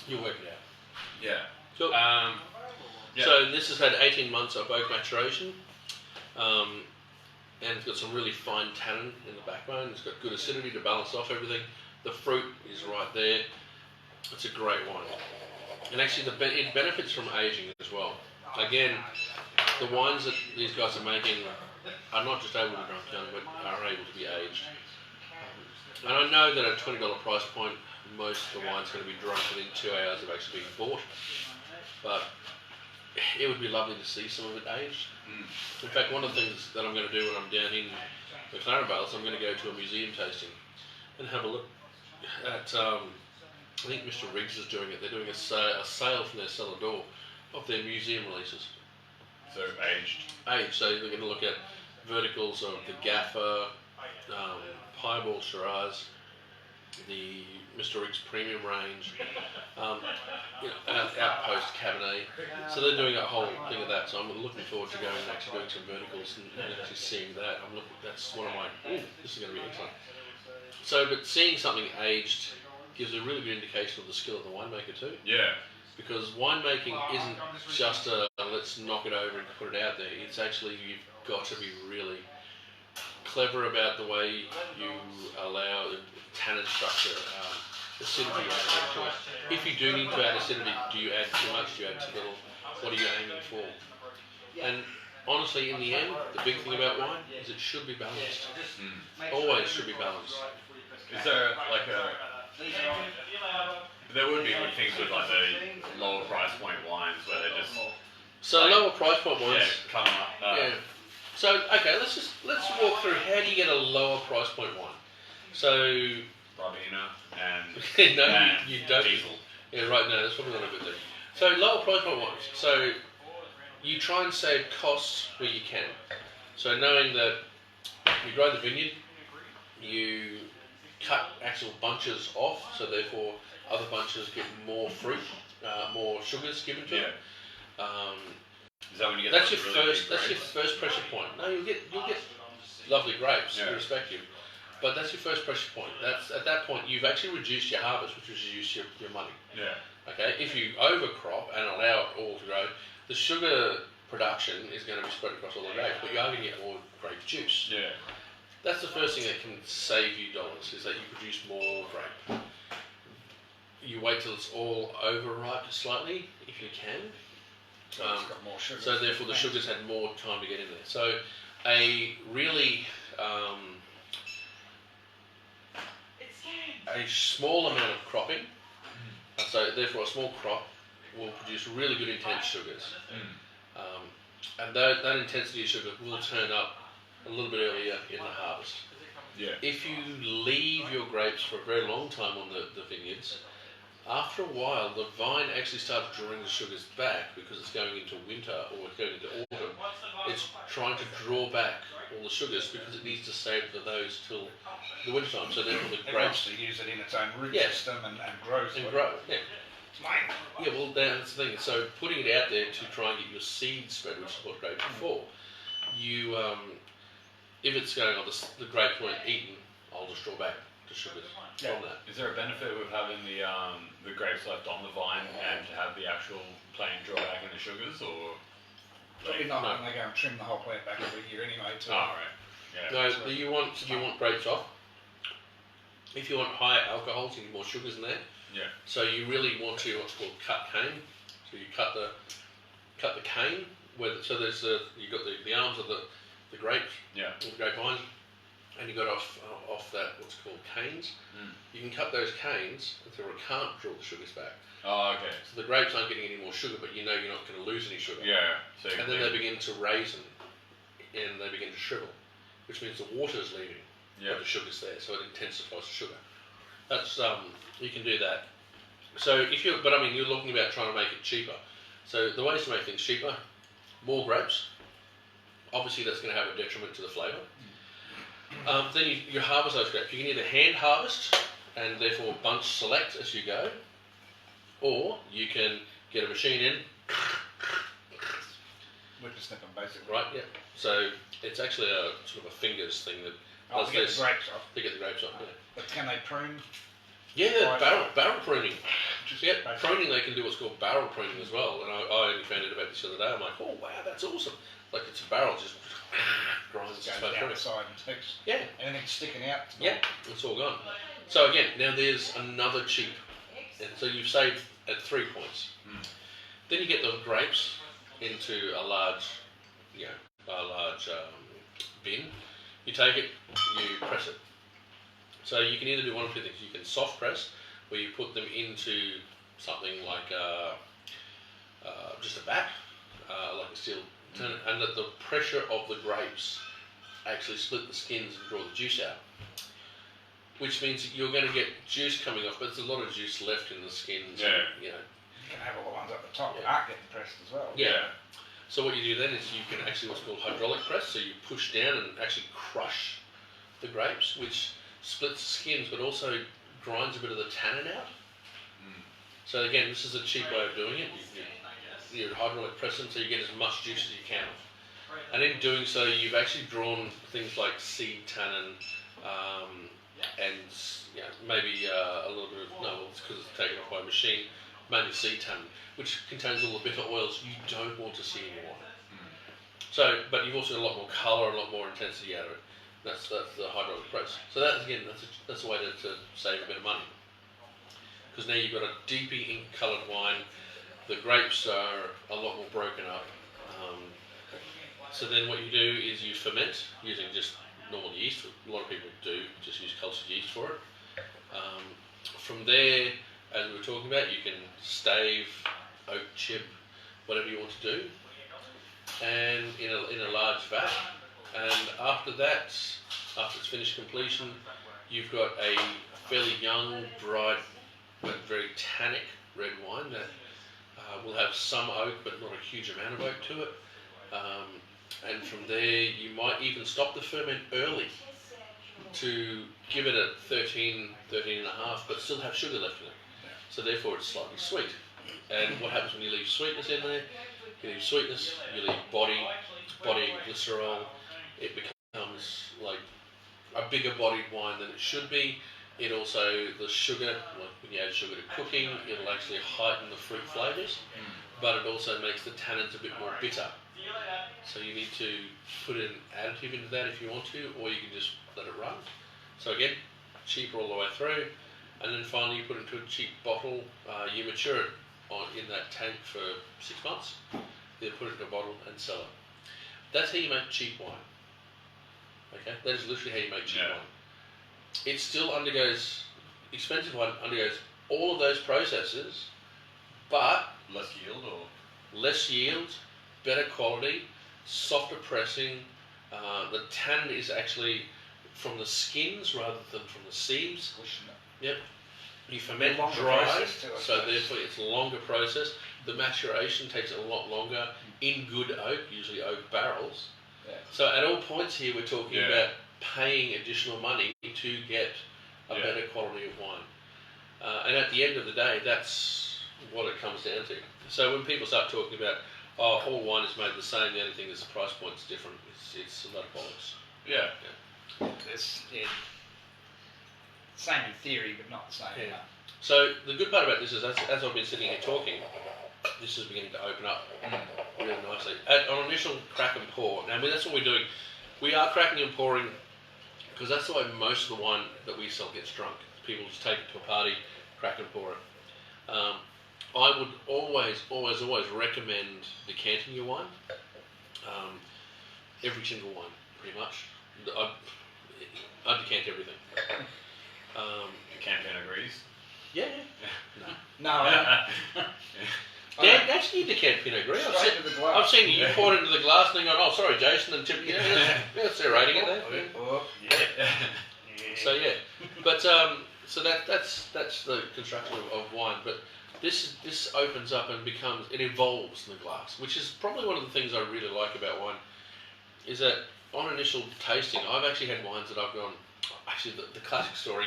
You'll work it out. Yeah. Cool. Yeah. So this has had 18 months of oak maturation, and it's got some really fine tannin in the backbone. It's got good acidity to balance off everything. The fruit is right there. It's a great wine, and actually it benefits from aging as well. Again, the wines that these guys are making are not just able to be drunk young, but are able to be aged. And I know that at a $20 price point, most of the wine's going to be drunk within 2 hours of actually being bought, but it would be lovely to see some of it aged. In fact, one of the things that I'm going to do when I'm down in the McLaren Vales, I'm going to go to a museum tasting and have a look at, I think Mr. Riggs is doing it. They're doing a sale from their cellar door of their museum releases. So aged. So they're going to look at verticals of the Gaffer, Piebald Shiraz, the Mr. Riggs Premium range, Outpost Cabernet. So they're doing a whole thing of that. So I'm looking forward to going and actually doing some verticals and actually seeing that. That's one of my. This is going to be excellent. So, but seeing something aged gives a really good indication of the skill of the winemaker too. Yeah. Because winemaking isn't just a let's knock it over and put it out there. It's actually you've got to be really clever about the way you allow tannin structure, acidity added into it. If you do need to add acidity, do you add too much? Do you add too little? What are you aiming for? And honestly, in the end, the big thing about wine is it should be balanced. Always should be balanced. Is there like But there would be things with like the lower price point wines where they just So Like- lower price point ones. cut them up. Yeah. So okay, let's walk through how do you get a lower price point wine. So Ribena and no, and you don't. diesel. Yeah, right. No, that's probably not a good thing. So lower price point ones. So you try and save costs where you can. So knowing that you grow the vineyard, you cut actual bunches off, so therefore other bunches get more fruit, more sugars given to Yeah. it. Is that when you get That's those your really first. big That's your grapes? first pressure point. No, you'll get lovely grapes, Yeah. irrespective. But that's your first pressure point. That's at that point you've actually reduced your harvest, which reduces your money. Yeah. Okay, if you overcrop and allow it all to grow, the sugar production is going to be spread across all the grapes, but you are going to get more grape juice. Yeah. That's the first thing that can save you dollars, is that you produce more grape. You wait till it's all overripe slightly, if you can. So it's got more sugar. So therefore the sugars had more time to get in there. So a really a small amount of cropping, so therefore a small crop will produce really good intense sugars. And that intensity of sugar will turn up a little bit earlier in the harvest. Yeah. If you leave your grapes for a very long time on the vineyards, after a while the vine actually starts drawing the sugars back because it's going into winter or it's going into autumn. It's trying to draw back all the sugars because it needs to save those till the winter time. So therefore the It wants grapes to use it in its own root Yeah. system and growth. and grow. Yeah. It's mine. Yeah, well, that's the thing. So putting it out there to try and get your seed spread, which is what grapes are for, you, if it's going on, the grapes weren't eaten, I'll just draw back the sugars Yeah. from that. Is there a benefit with having the grapes left on the vine and to have the actual plain drawback in the sugars, or? Probably not No. when they go and trim the whole plant back every year anyway. To, Oh, right. Yeah. No, you want grapes off. If you want higher alcohols, you need more sugars in there. Yeah. So you really want to what's called cut cane. So you cut the cane. So there's you got the arms of the grapes, Yeah. the grapevine, and you got off that what's called canes. You can cut those canes until it can't draw the sugars back. Oh, okay. So the grapes aren't getting any more sugar, but you know you're not going to lose any sugar. Yeah. So And then they begin to raisin, and they begin to shrivel, which means the water is leaving, yeah. but the sugar's there, so it intensifies the sugar. That's you can do that. So but I mean, you're looking about trying to make it cheaper. So the ways to make things cheaper: more grapes. Obviously, that's going to have a detriment to the flavour. Then you harvest those grapes. You can either hand harvest and therefore bunch select as you go, or you can get a machine in. whippersnip them basically. Right, yeah. So it's actually a sort of a fingers thing that Oh, does to get this the grapes off. to get the grapes off. Yeah, But can they prune? yeah, Right. barrel pruning. Just Yeah, basically- pruning they can do what's called barrel pruning as well. And I only found out about this the other day. I'm like, oh wow, that's awesome. Like it's a barrel just grinds Goes its way down through the it. side and takes Yeah, anything sticking out. It's yeah, it's all gone. So again, now there's another cheap. And so you've saved at 3 points. Then you get the grapes into a large, bin. You take it, you press it. So you can either do one of two things. You can soft press, where you put them into something like just a vat, like a steel tin, and that the pressure of the grapes actually split the skins and draw the juice out. Which means that you're going to get juice coming off, but there's a lot of juice left in the skins. Yeah. And, You can have all the ones at the top that Yeah. aren't getting pressed as well. Yeah. So what you do then is you can actually what's called hydraulic press. So you push down and actually crush the grapes, which splits the skins, but also grinds a bit of the tannin out. So again, this is a cheap way of doing it. You hydraulic press them so you get as much juice as you can off. And in doing so, you've actually drawn things like seed tannin, and maybe a little bit of it's because it's taken off by a machine. Mainly seed tannin, which contains all the bitter oils you don't want to see in your wine. So, but you've also got a lot more colour and a lot more intensity out of it. That's the hydraulic press. So that's a way to save a bit of money. Because now you've got a deeply ink coloured wine. The grapes are a lot more broken up. So then what you do is you ferment using just normal yeast. A lot of people do just use cultured yeast for it. From there, as we were talking about, you can stave, oak chip, whatever you want to do, and in a large vat. And after that, after it's finished completion, you've got a fairly young, bright, but very tannic red wine that will have some oak, but not a huge amount of oak to it. And from there, you might even stop the ferment early to give it a 13 and a half, but still have sugar left in it. So therefore, it's slightly sweet. And what happens when you leave sweetness in there? You leave sweetness, you leave body glycerol. It becomes like a bigger bodied wine than it should be. It also, the sugar, like when you add sugar to cooking, it'll actually heighten the fruit flavours, but it also makes the tannins a bit more bitter. So you need to put an additive into that if you want to, or you can just let it run. So again, cheaper all the way through, and then finally you put it into a cheap bottle. You mature it in that tank for 6 months. Then put it in a bottle and sell it. That's how you make cheap wine. Okay, that is literally how you make cheap wine. It still undergoes, expensive wine undergoes all of those processes, but less yield, better quality, softer pressing. The tannin is actually from the skins rather than from the seeds. Yep. You ferment dry, so therefore it's a longer process. The maturation takes a lot longer in good oak, usually oak barrels. Yeah. So at all points here we're talking about paying additional money to get a better quality of wine. And at the end of the day, that's what it comes down to. So when people start talking about, all wine is made the same, the only thing is the price point's different, it's a lot of bollocks. It's same in theory, but not the same. Yeah. So the good part about this is, as I've been sitting here talking, this is beginning to open up really nicely. On initial crack and pour, now that's what we're doing. We are cracking and pouring because that's the way most of the wine that we sell gets drunk. People just take it to a party, crack and pour it. I would always recommend decanting your wine. Every single wine, pretty much. I decant everything. Campaign agrees. Yeah. No. Dan, actually, you decant Pinot Gris. Straight to the glass. I've seen you pour it into the glass and then gone, oh, sorry, Jason, and tip. That's their rating it there. So yeah, but so that's the construction of wine. But this opens up and it evolves in the glass, which is probably one of the things I really like about wine. Is that on initial tasting, I've actually had wines that I've gone. Actually, the classic story.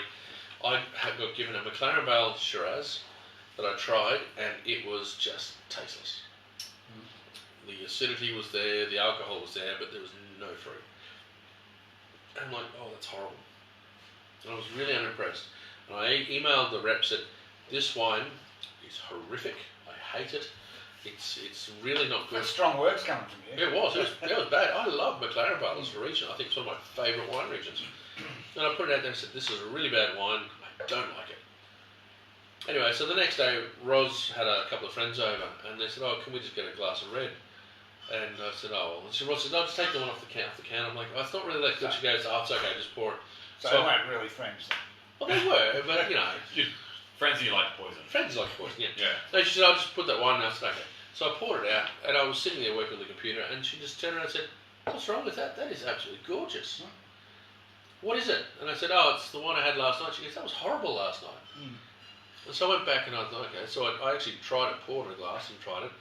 I got given a McLaren Vale Shiraz that I tried, and it was just tasteless. The acidity was there, the alcohol was there, but there was no fruit. And I'm like, oh, that's horrible. And I was really unimpressed. And I emailed the rep, said, this wine is horrific. I hate it. It's really not good. That's strong words coming from you. It was bad. I love McLaren Vale as a region. I think it's one of my favourite wine regions. And I put it out there and said, this is a really bad wine. I don't like it. Anyway, so the next day, Roz had a couple of friends over, and they said, oh, can we just get a glass of red? And I said, oh, well. And Roz said, no, just take the one off the can. I'm like, oh, it's not really that good. She goes, oh, it's okay, just pour it. So they weren't really friends then? Well, they were, but, you know. Friends you like poison. Friends like poison, yeah. So she said, I'll just put that wine, and I said, okay. So I poured it out, and I was sitting there working on the computer, and she just turned around and said, what's wrong with that? That is absolutely gorgeous. What is it? And I said, oh, it's the one I had last night. She goes, that was horrible last night. And so I went back and I thought, okay, so I actually tried it, poured in a glass and tried it.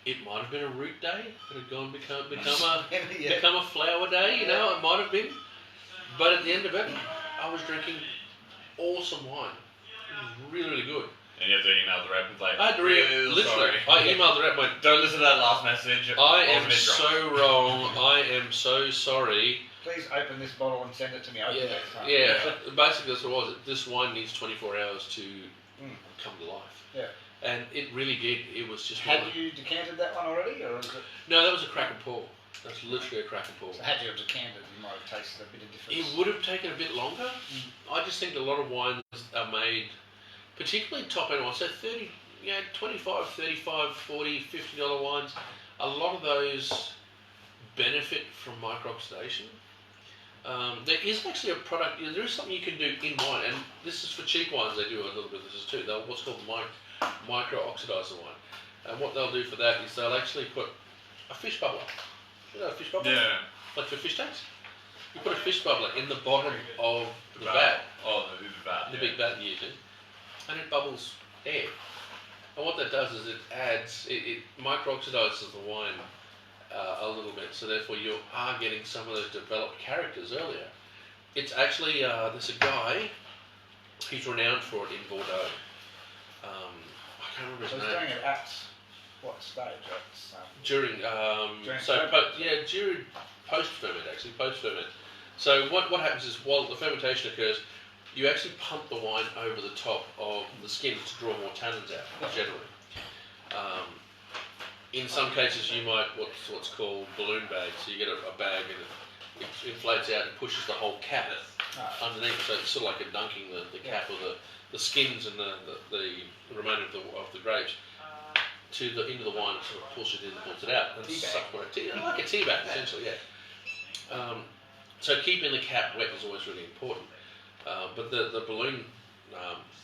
It might have been a root day. It had gone become a flower day, you know, it might have been. But at the end of it, I was drinking awesome wine. It was really, really good. And you have to email the rep and like, I had to literally, sorry. I emailed the rep and went, don't listen to that last message. I am so wrong. I am so sorry. Please open this bottle and send it to me. Next time. Yeah. Basically, that's what it was. This wine needs 24 hours to come to life. Yeah. And it really did. It was just. Had you decanted that one already, or is it? No, that was a crack and pour. That's literally a crack and pour. So had you decanted, you might have tasted a bit of difference. It would have taken a bit longer. I just think a lot of wines are made, particularly top end wines, so 30, 25, 35, 40, $50 wines. A lot of those benefit from micro-oxidation. There is actually a product. There is something you can do in wine, and this is for cheap wines. They do a little bit of this too. They'll what's called micro oxidizer wine, and what they'll do for that is they'll actually put a fish bubbler. You know a fish bubbler? Yeah. Like for fish tanks. You put a fish bubbler in the bottom of the vat, Oh, the vat. the big vat you're using, and it bubbles air. And what that does is it micro oxidizes the wine a little bit, so therefore you are getting some of those developed characters earlier. It's actually there's a guy, he's renowned for it in Bordeaux. I can't remember his So he's name. doing it at what stage? During during post ferment, actually post ferment. So what happens is while the fermentation occurs, you actually pump the wine over the top of the skin to draw more tannins out. Generally, in some cases you might what's called balloon bag. So you get a bag and it inflates out and pushes the whole cap underneath. So it's sort of like a dunking the cap of the skins and the remainder of the grapes into the wine, sort of pushes it in and pulls it out. And like a tea bag, essentially, yeah. So keeping the cap wet is always really important. But the balloon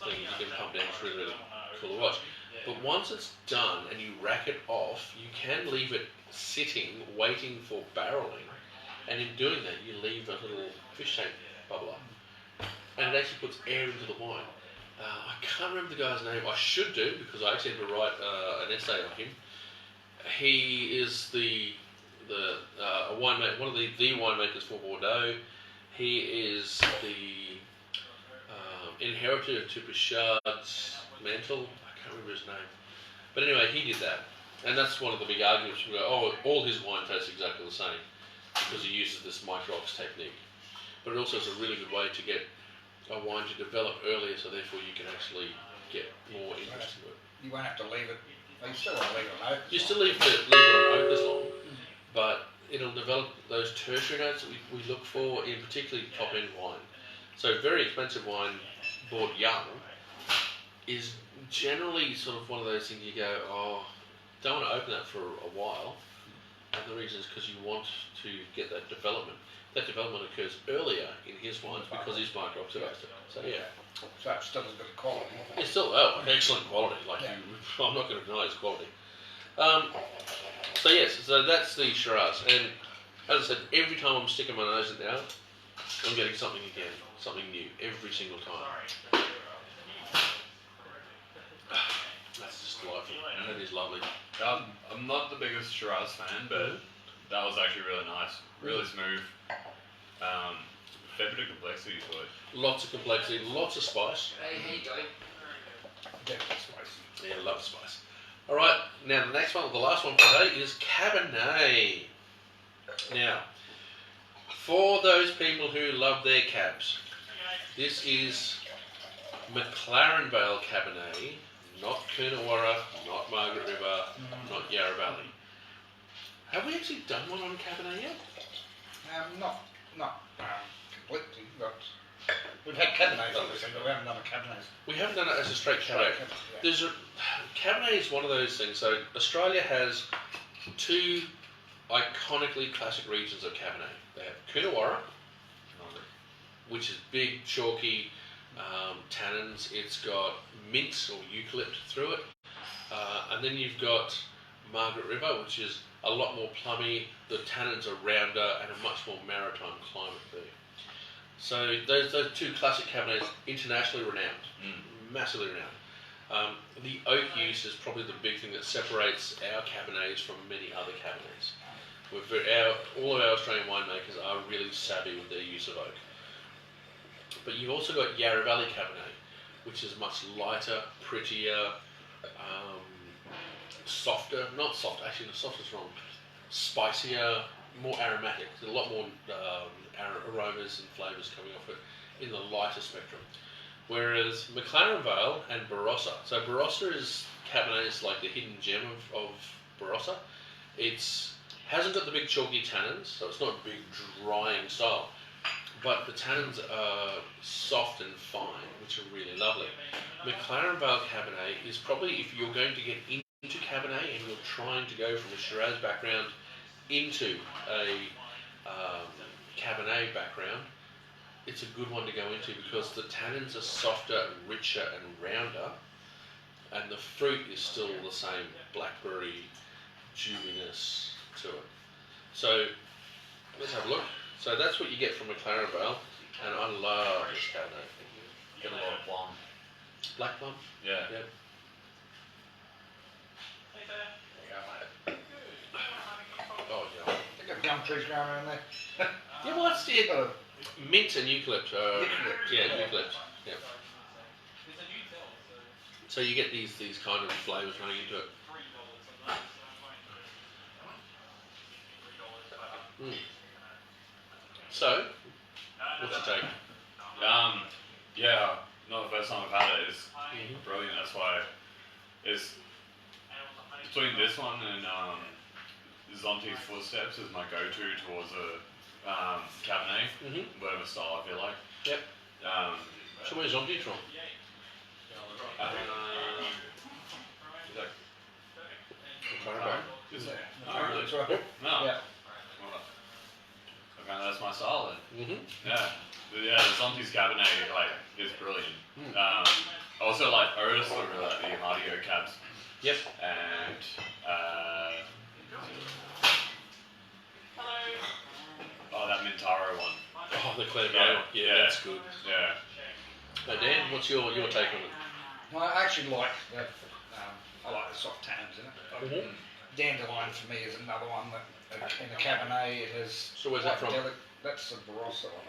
thing you can pump down is really, really cool to watch. But once it's done and you rack it off, you can leave it sitting, waiting for barreling. And in doing that, you leave a little fish tank bubble up. And it actually puts air into the wine. I can't remember the guy's name. I should do, because I actually had to write an essay on him. He is a winemaker, one of the winemakers for Bordeaux. He is the inheritor to Pichard's mantle. I can't remember his name. But anyway, he did that. And that's one of the big arguments. People go, all his wine tastes exactly the same because he uses this micro-ox technique. But it also is a really good way to get a wine to develop earlier, so therefore you can actually get more interest in it. You won't have to leave it. You still want to leave it on oak. You still leave it on oak as long, but it'll develop those tertiary notes that we look for in particularly top-end wine. So very expensive wine bought young is generally sort of one of those things you go, don't want to open that for a while. And the reason is because you want to get that development. That development occurs earlier in his wines because he's micro-oxidized it. So yeah. So it still has got a quality. It's still excellent quality. I'm not going to deny its quality. So yes, so that's the Shiraz. And as I said, every time I'm sticking my nose in now, I'm getting something again, something new, every single time. That's just delightful. That is lovely. I'm not the biggest Shiraz fan, but that was actually really nice. Really smooth. Fair bit of complexity to it. Lots of complexity, lots of spice. Hey, how you going? Definitely spicy. Yeah, love spice. Alright, now the next one, the last one today is Cabernet. Now, for those people who love their cabs, this is McLaren Vale Cabernet, not Coonawarra, not Margaret River, not Yarra Valley. Have we actually done one on Cabernet yet? Not completely, but we've had Cabernets obviously, but we haven't done a Cabernet. We haven't done it as a straight Cabernet. Yeah. Cabernet is one of those things. So Australia has two iconically classic regions of Cabernet. They have Coonawarra, which is big, chalky tannins. It's got mint or eucalypt through it. And then you've got Margaret River, which is a lot more plummy. The tannins are rounder and a much more maritime climate there. So those two classic Cabernets, internationally renowned, massively renowned. The oak use is probably the big thing that separates our Cabernets from many other Cabernets. All of our Australian winemakers are really savvy with their use of oak. But you've also got Yarra Valley Cabernet, which is much lighter, prettier, softer, not soft, actually the soft is wrong, spicier, more aromatic. There's a lot more aromas and flavours coming off it in the lighter spectrum. Whereas McLaren Vale and Barossa, so Barossa is Cabernet is like the hidden gem of Barossa. It's hasn't got the big chalky tannins, so it's not a big drying style. But the tannins are soft and fine, which are really lovely. McLaren Vale Cabernet is probably, if you're going to get into Cabernet and you're trying to go from a Shiraz background into a Cabernet background, it's a good one to go into because the tannins are softer, richer, and rounder, and the fruit is still the same blackberry dewiness to it. So let's have a look. So that's what you get from a Claravale, and I love this Cabernet. Get a lot of plum. Black plum. Yeah. Yep. Oh yeah. They got gum trees growing around there. Yeah, well, that's it. Oh, Mint and eucalypt. Yeah, eucalypt. Yeah. So you get these kind of flavours running into it. Mm. So, what's your take? Yeah, not the first time I've had it. It's brilliant. That's why it's between this one and Zonti's Footsteps is my go-to towards a Cabernet, whatever style I feel like. Yep. So where's Zonti from? Is it? no, Oh, really? that's right. No. Yeah. Well, okay, that's my style then. Mm-hmm. Yeah. Yeah, the Zonti's Cabernet is brilliant. Also I also really like the Hardio cabs. Yep. And that Mintaro one. Oh, the Claravale Yeah, one. Yeah, yeah. that's good. Yeah. Now, Dan, what's your take on it? Well, I actually like the, I like the soft tannins in it. Mm-hmm. Dandelion for me is another one that in the Cabernet it has. So where's that from? That's the Barossa one,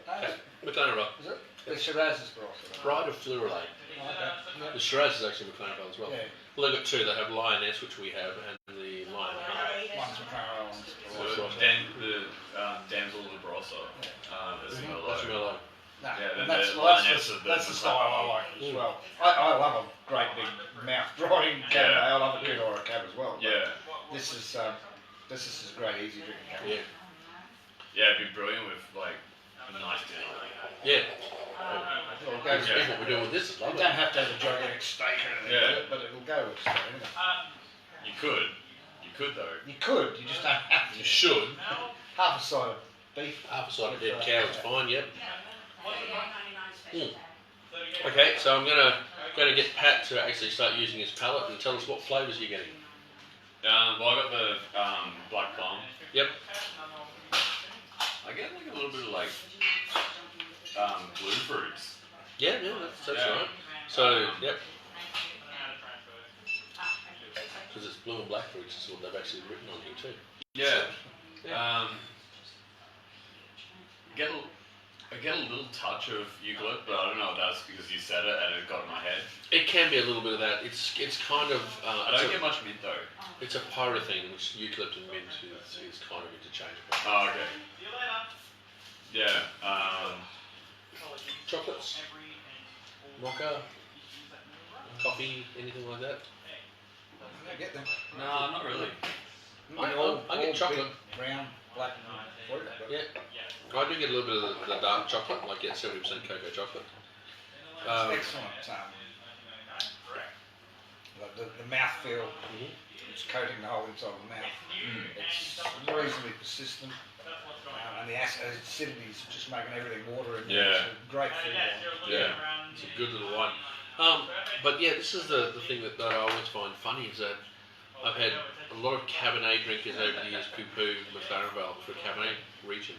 I believe. No, McLaren. is it? The Shiraz is Barossa. Pride of Fleurolate. Oh, okay. The Shiraz is actually McLaren as well. Yeah. Well, they've got two. They have Lioness, which we have, and the Lion Heart. One's McLaren, one's So Barossa. the Damsel of the Barossa. That's That's Merlot. Merlot. No, Yeah, and the that's Lioness the of style I like as well. I love a great big mouth drying Cabernet. I love a good or a cab as well. But Yeah. This is a great easy drinking Cabernet. Yeah. Yeah, it'd be brilliant with like a nice dinner. Yeah. It'll go That's with what we're doing with this. It's You lovely. don't have to have a gigantic steak or anything, Yeah. with it, but it'll go with steak. Isn't it? You could though. You could, you just don't have You to. should. Half a side of beef. Half a side of dead cow is fine. Yep. Okay, so I'm gonna get Pat to actually start using his palette and tell us what flavours you're getting. Well, I got the black plum. Yep. I get like a little bit of like blue fruits. Yeah, that's Yeah. right. So, yep. Because it's blue and black fruits is what they've actually written on here too. Yeah. Yeah. I get a little touch of eucalypt, but I don't know if that's because you said it and it got in my head. It can be a little bit of that. It's kind of I don't get much mint though. it's a pyrethine, which eucalypt and mint is kind of interchangeable. Oh, okay. Yeah. Chocolates, mocha, coffee, anything like that. I get them. No, not really. I get chocolate. Big, brown, black, fruit. But Yeah, I do get a little bit of the dark chocolate, like 70% cocoa chocolate. it's excellent. Like the mouthfeel, it's coating the whole inside of the mouth. It's reasonably persistent. And the acidity is just making everything water in there. Yeah. It's a great food wine. Yeah. It's a good little wine. But yeah, this is the thing that I always find funny is that I've had a lot of Cabernet drinkers over the years poo-poo McLaren for Cabernet region.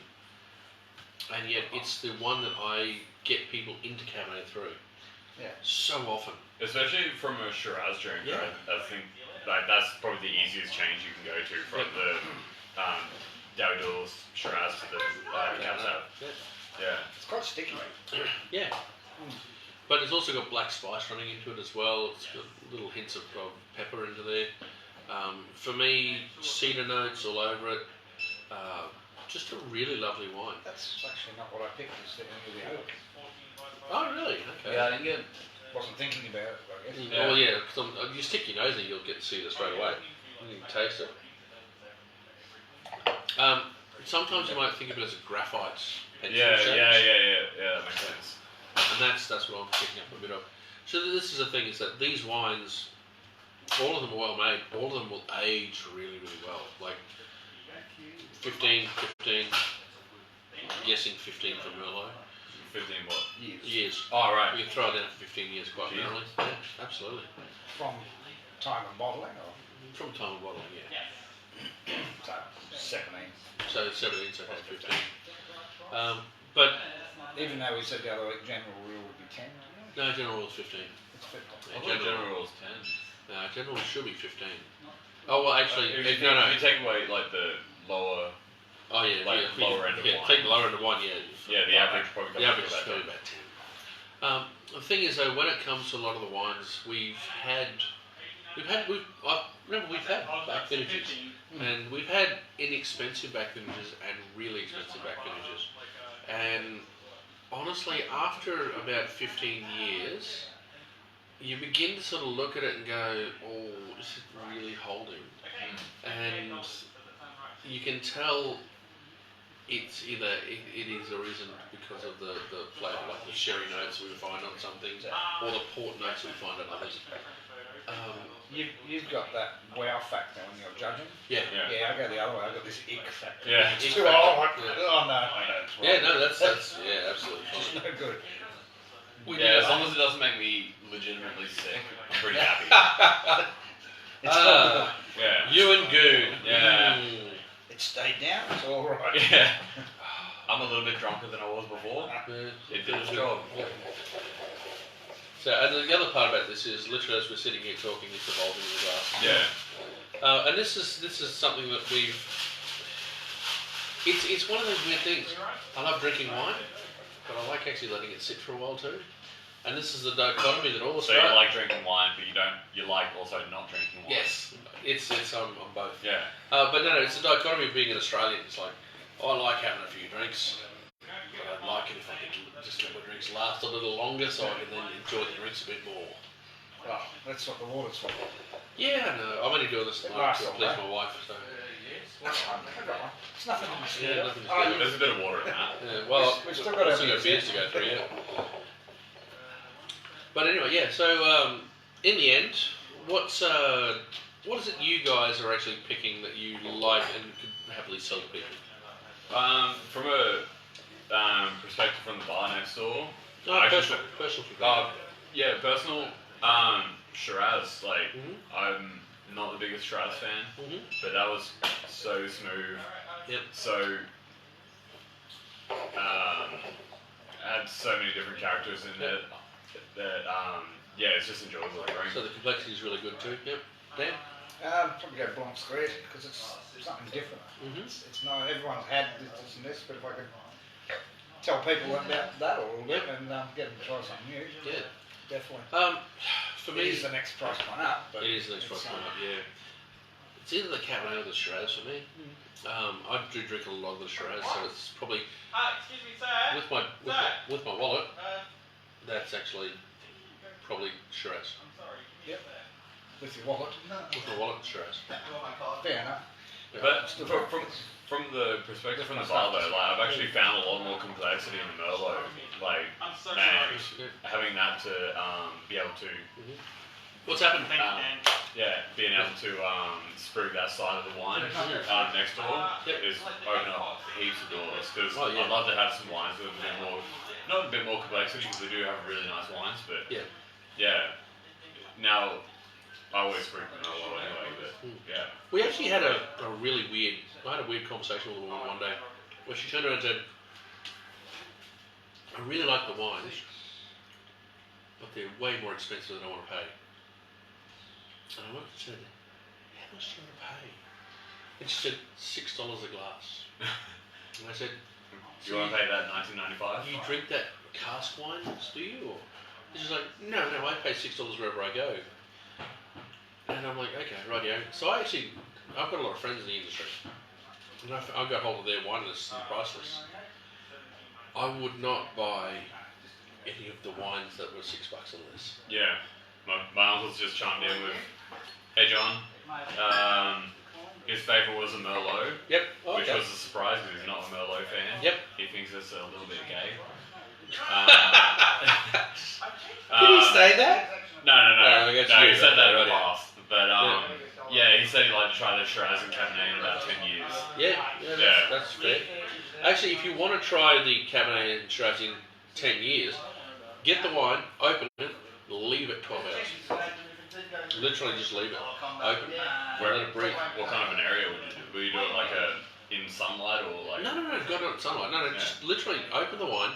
And yet it's the one that I get people into Cabernet through. Yeah. So often. Especially from a Shiraz drink, Yeah. I think like that's probably the easiest change you can go to from the Dowie Shiraz to the Cab Sav. Yeah. It's quite sticky. Yeah. But it's also got black spice running into it as well. It's got little hints of pepper into there. For me, cedar notes all over it. Just a really lovely wine. That's actually not what I picked. It's the end of the oak. Oh, really? Okay. Yeah, I didn't get. Wasn't thinking about it, I guess. Yeah. Oh, yeah. Cause you stick your nose in, you'll get cedar straight away. You can taste it. Sometimes you might think of it as a graphite pencil Yeah, shape. yeah. That makes sense. And that's what I'm picking up a bit of. So this is the thing, is that these wines, all of them are well made, all of them will age really, really well. Like 15, guessing 15 for Merlot. 15 what? Years. Oh, right. You can throw it down for 15 years quite Jeez. narrowly. Yeah, absolutely. From time of bottling, or From time of bottling, yeah. so 17. So 17, so 15. But Even though we said the other week, general rule would be 10. no, general rule is 15. It's 15. I thought general rules 10. No, general rule should be 15. Oh well, actually, If no. you take away like the lower, Oh yeah, like yeah, lower end of yeah, wine. take the lower end of one, yeah. the average probably The comes average to is about probably about 10. The thing is though, when it comes to a lot of the wines, we've had back finishes, and we've had inexpensive back finishes and really expensive back finishes, and honestly, after about 15 years, you begin to sort of look at it and go, oh, this is really holding, and you can tell it's either it is or isn't because of the flavour, like the sherry notes we find on some things, or the port notes we find on others. You've got that wow factor when you're judging. Yeah. Yeah. I go the other way. I've got this ick factor. Yeah. It's Ick too factor. old. Yeah. Oh no, it's wrong. Yeah, no, that's absolutely It's fine. no good. Yeah, as long as it doesn't make me legitimately sick, I'm pretty happy. It's not Yeah. You and Goon. Yeah. Mm. It stayed down. It's all right. Yeah. I'm a little bit drunker than I was before. Yeah. It did its job. So, and the other part about this is literally as we're sitting here talking, it's evolving in the glass. Yeah. And this is something that we've. It's one of those weird things. I love drinking wine, but I like actually letting it sit for a while too. And this is the dichotomy that all So you Australia. like drinking wine, but you like also not drinking wine. Yes, it's on both. Yeah. But no, it's the dichotomy of being an Australian. It's like, I like having a few drinks, but I'd like it if I could just let my drinks last a little longer so I can then enjoy the drinks a bit more. Well, that's what the water's for. Yeah, no, I'm only doing this It to lasts please all day. my wife. So. That's fine. I've got one. It's nothing to be scared Yeah, of. nothing to Oh, scared of. There's a bit of water in that. Yeah, well, We've still got our beers beers to go through, yeah. But anyway, yeah. So in the end, what is it you guys are actually picking that you like and could happily sell to people? From a perspective from the bar next door. No, Actually, personal. yeah, personal. Shiraz. Like, Mhm. I'm not the biggest Shiraz fan, Mhm. but that was so smooth. Yep. So had so many different characters in it that yeah, it's just enjoyable to drink. So the complexity is really good too. Yep. Dan. Probably go Blanc Square because it's something different. Mhm. It's not everyone's had this and this, but if I could tell people about that a little bit and get them to try something new, Yeah. definitely. For It me, is the next price one up, but it is the next price point up. Yeah. It's either the Cabernet or the Shiraz for me. I do drink a lot of the Shiraz, so it's probably Excuse me, sir. with my wallet. That's actually probably Shiraz. with your wallet, With my wallet, Shiraz. fair enough. Yeah. But from the perspective from the bar though, like I've actually found a lot more complexity in the Merlot, like I'm so and sorry. having that to be able to What's happened? Thank you, Dan. being able to sprue that side of the wine next door is open up heaps of doors because Oh, yeah. I'd love to have some wines with a bit more, not a bit more complexity because they do have really nice wines, but Yeah. now I always sprue the Merlot anyway, but yeah. We actually had a really weird. I had a weird conversation with a woman one day where she turned around and said, "I really like the wines, but they're way more expensive than I want to pay." And I looked and said, "How much do you want to pay?" And she said, $6 a glass. And I said, Do you want to pay that $19.95? "You drink that cask wines, do you?" Or she's like, "No, I pay $6 wherever I go." And I'm like, "Okay, rightio." So I've got a lot of friends in the industry, and I got hold of their wine lists and price lists. I would not buy any of the wines that were $6 or less. Yeah, my uncle's just chimed in with, "Hey John, his favourite was a Merlot, Yep. which was a surprise because he's not a Merlot fan. Yep. He thinks it's a little bit gay." Did he say that? No, I got no, you. he said that in Right, the yeah. past. But yeah, he said he'd like to try the Shiraz and Cabernet in about 10 years. Yeah. Yeah. That's fair. Actually, if you want to try the Cabernet and Shiraz in 10 years, get the wine, open it, leave it 12 hours. Literally just leave it open. Where, Let it breathe. what kind of an area would you do? Will you do it like in sunlight or like? No, got it in sunlight. No, just literally open the wine.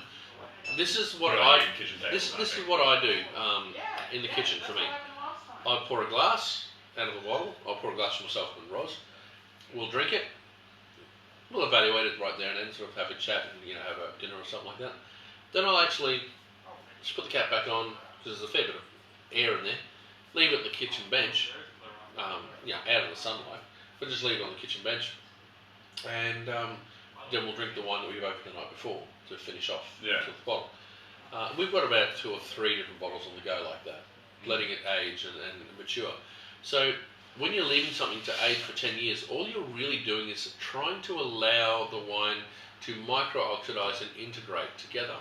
This is what Put it on I. your kitchen table This kind of is thing. what I do in the kitchen for me. I pour a glass out of a bottle. I'll pour a glass for myself and Roz. We'll drink it. We'll evaluate it right there and then, sort of have a chat and have a dinner or something like that. Then I'll actually just put the cap back on because there's a fair bit of air in there. Leave it on the kitchen bench, out of the sunlight, but just leave it on the kitchen bench, and then we'll drink the wine that we've opened the night before to finish off the bottle. We've got about 2 or 3 different bottles on the go like that, letting it age and mature. So when you're leaving something to age for 10 years, all you're really doing is trying to allow the wine to micro-oxidize and integrate together.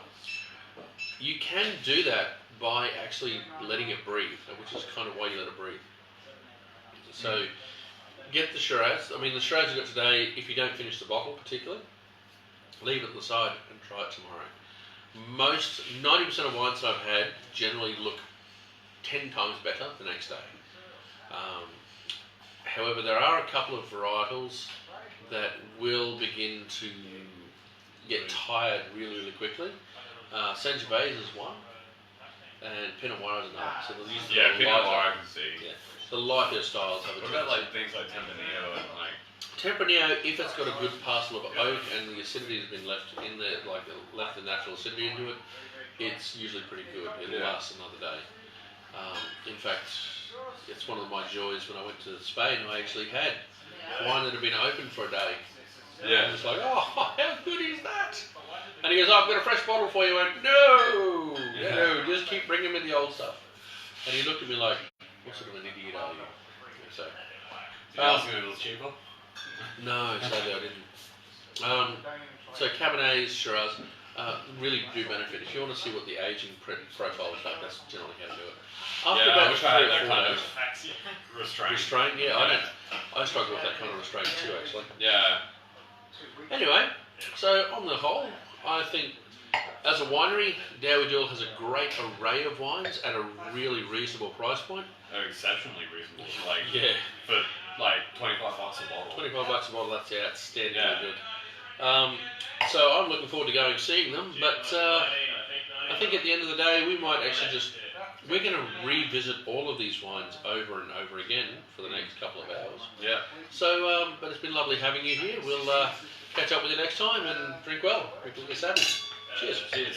You can do that by actually letting it breathe, which is kind of why you let it breathe. So get the Shiraz. I mean, the Shiraz you got today, if you don't finish the bottle particularly, leave it at the side and try it tomorrow. 90% of wines that I've had generally look 10 times better the next day. However, there are a couple of varietals that will begin to get tired really, really quickly. Sangiovese is one, and Pinot Noir is another. So they'll use Yeah, the Pinot lighter, Noir I can see. the lighter styles have a What about tendency. like things like Tempranillo and like? Tempranillo, if it's got a good parcel of oak and the acidity has been left in there, like left the natural acidity into it, it's usually pretty good. It'll last another day. In fact, it's one of my joys when I went to Spain. I actually had wine that had been open for a day. Yeah. And it's like, oh, how good is that? And he goes, I've got a fresh bottle for you. I went, no, just keep bringing me the old stuff. And he looked at me like, what sort of an idiot are you? So, Did you ask me if it was cheaper? no, sadly I didn't. So Cabernets, Shiraz, really do benefit. If you want to see what the aging profile is like, that's generally how to do it. After Yeah, I about wish I had 3 or that 4 kind days, of restraint. restraint, I struggle with that kind of restraint too, actually. Yeah. Anyway, so on the whole, I think as a winery, Dowie Doole has a great array of wines at a really reasonable price point. They're exceptionally reasonable. Like Yeah, for like $25 a bottle. $25 a bottle, that's outstandingly Yeah. good. So I'm looking forward to going and seeing them, but I think at the end of the day, we might actually we're going to revisit all of these wines over and over again for the next couple of hours. Yeah. So, but it's been lovely having you here. We'll catch up with you next time and drink well. People get savvy. Cheers. Cheers.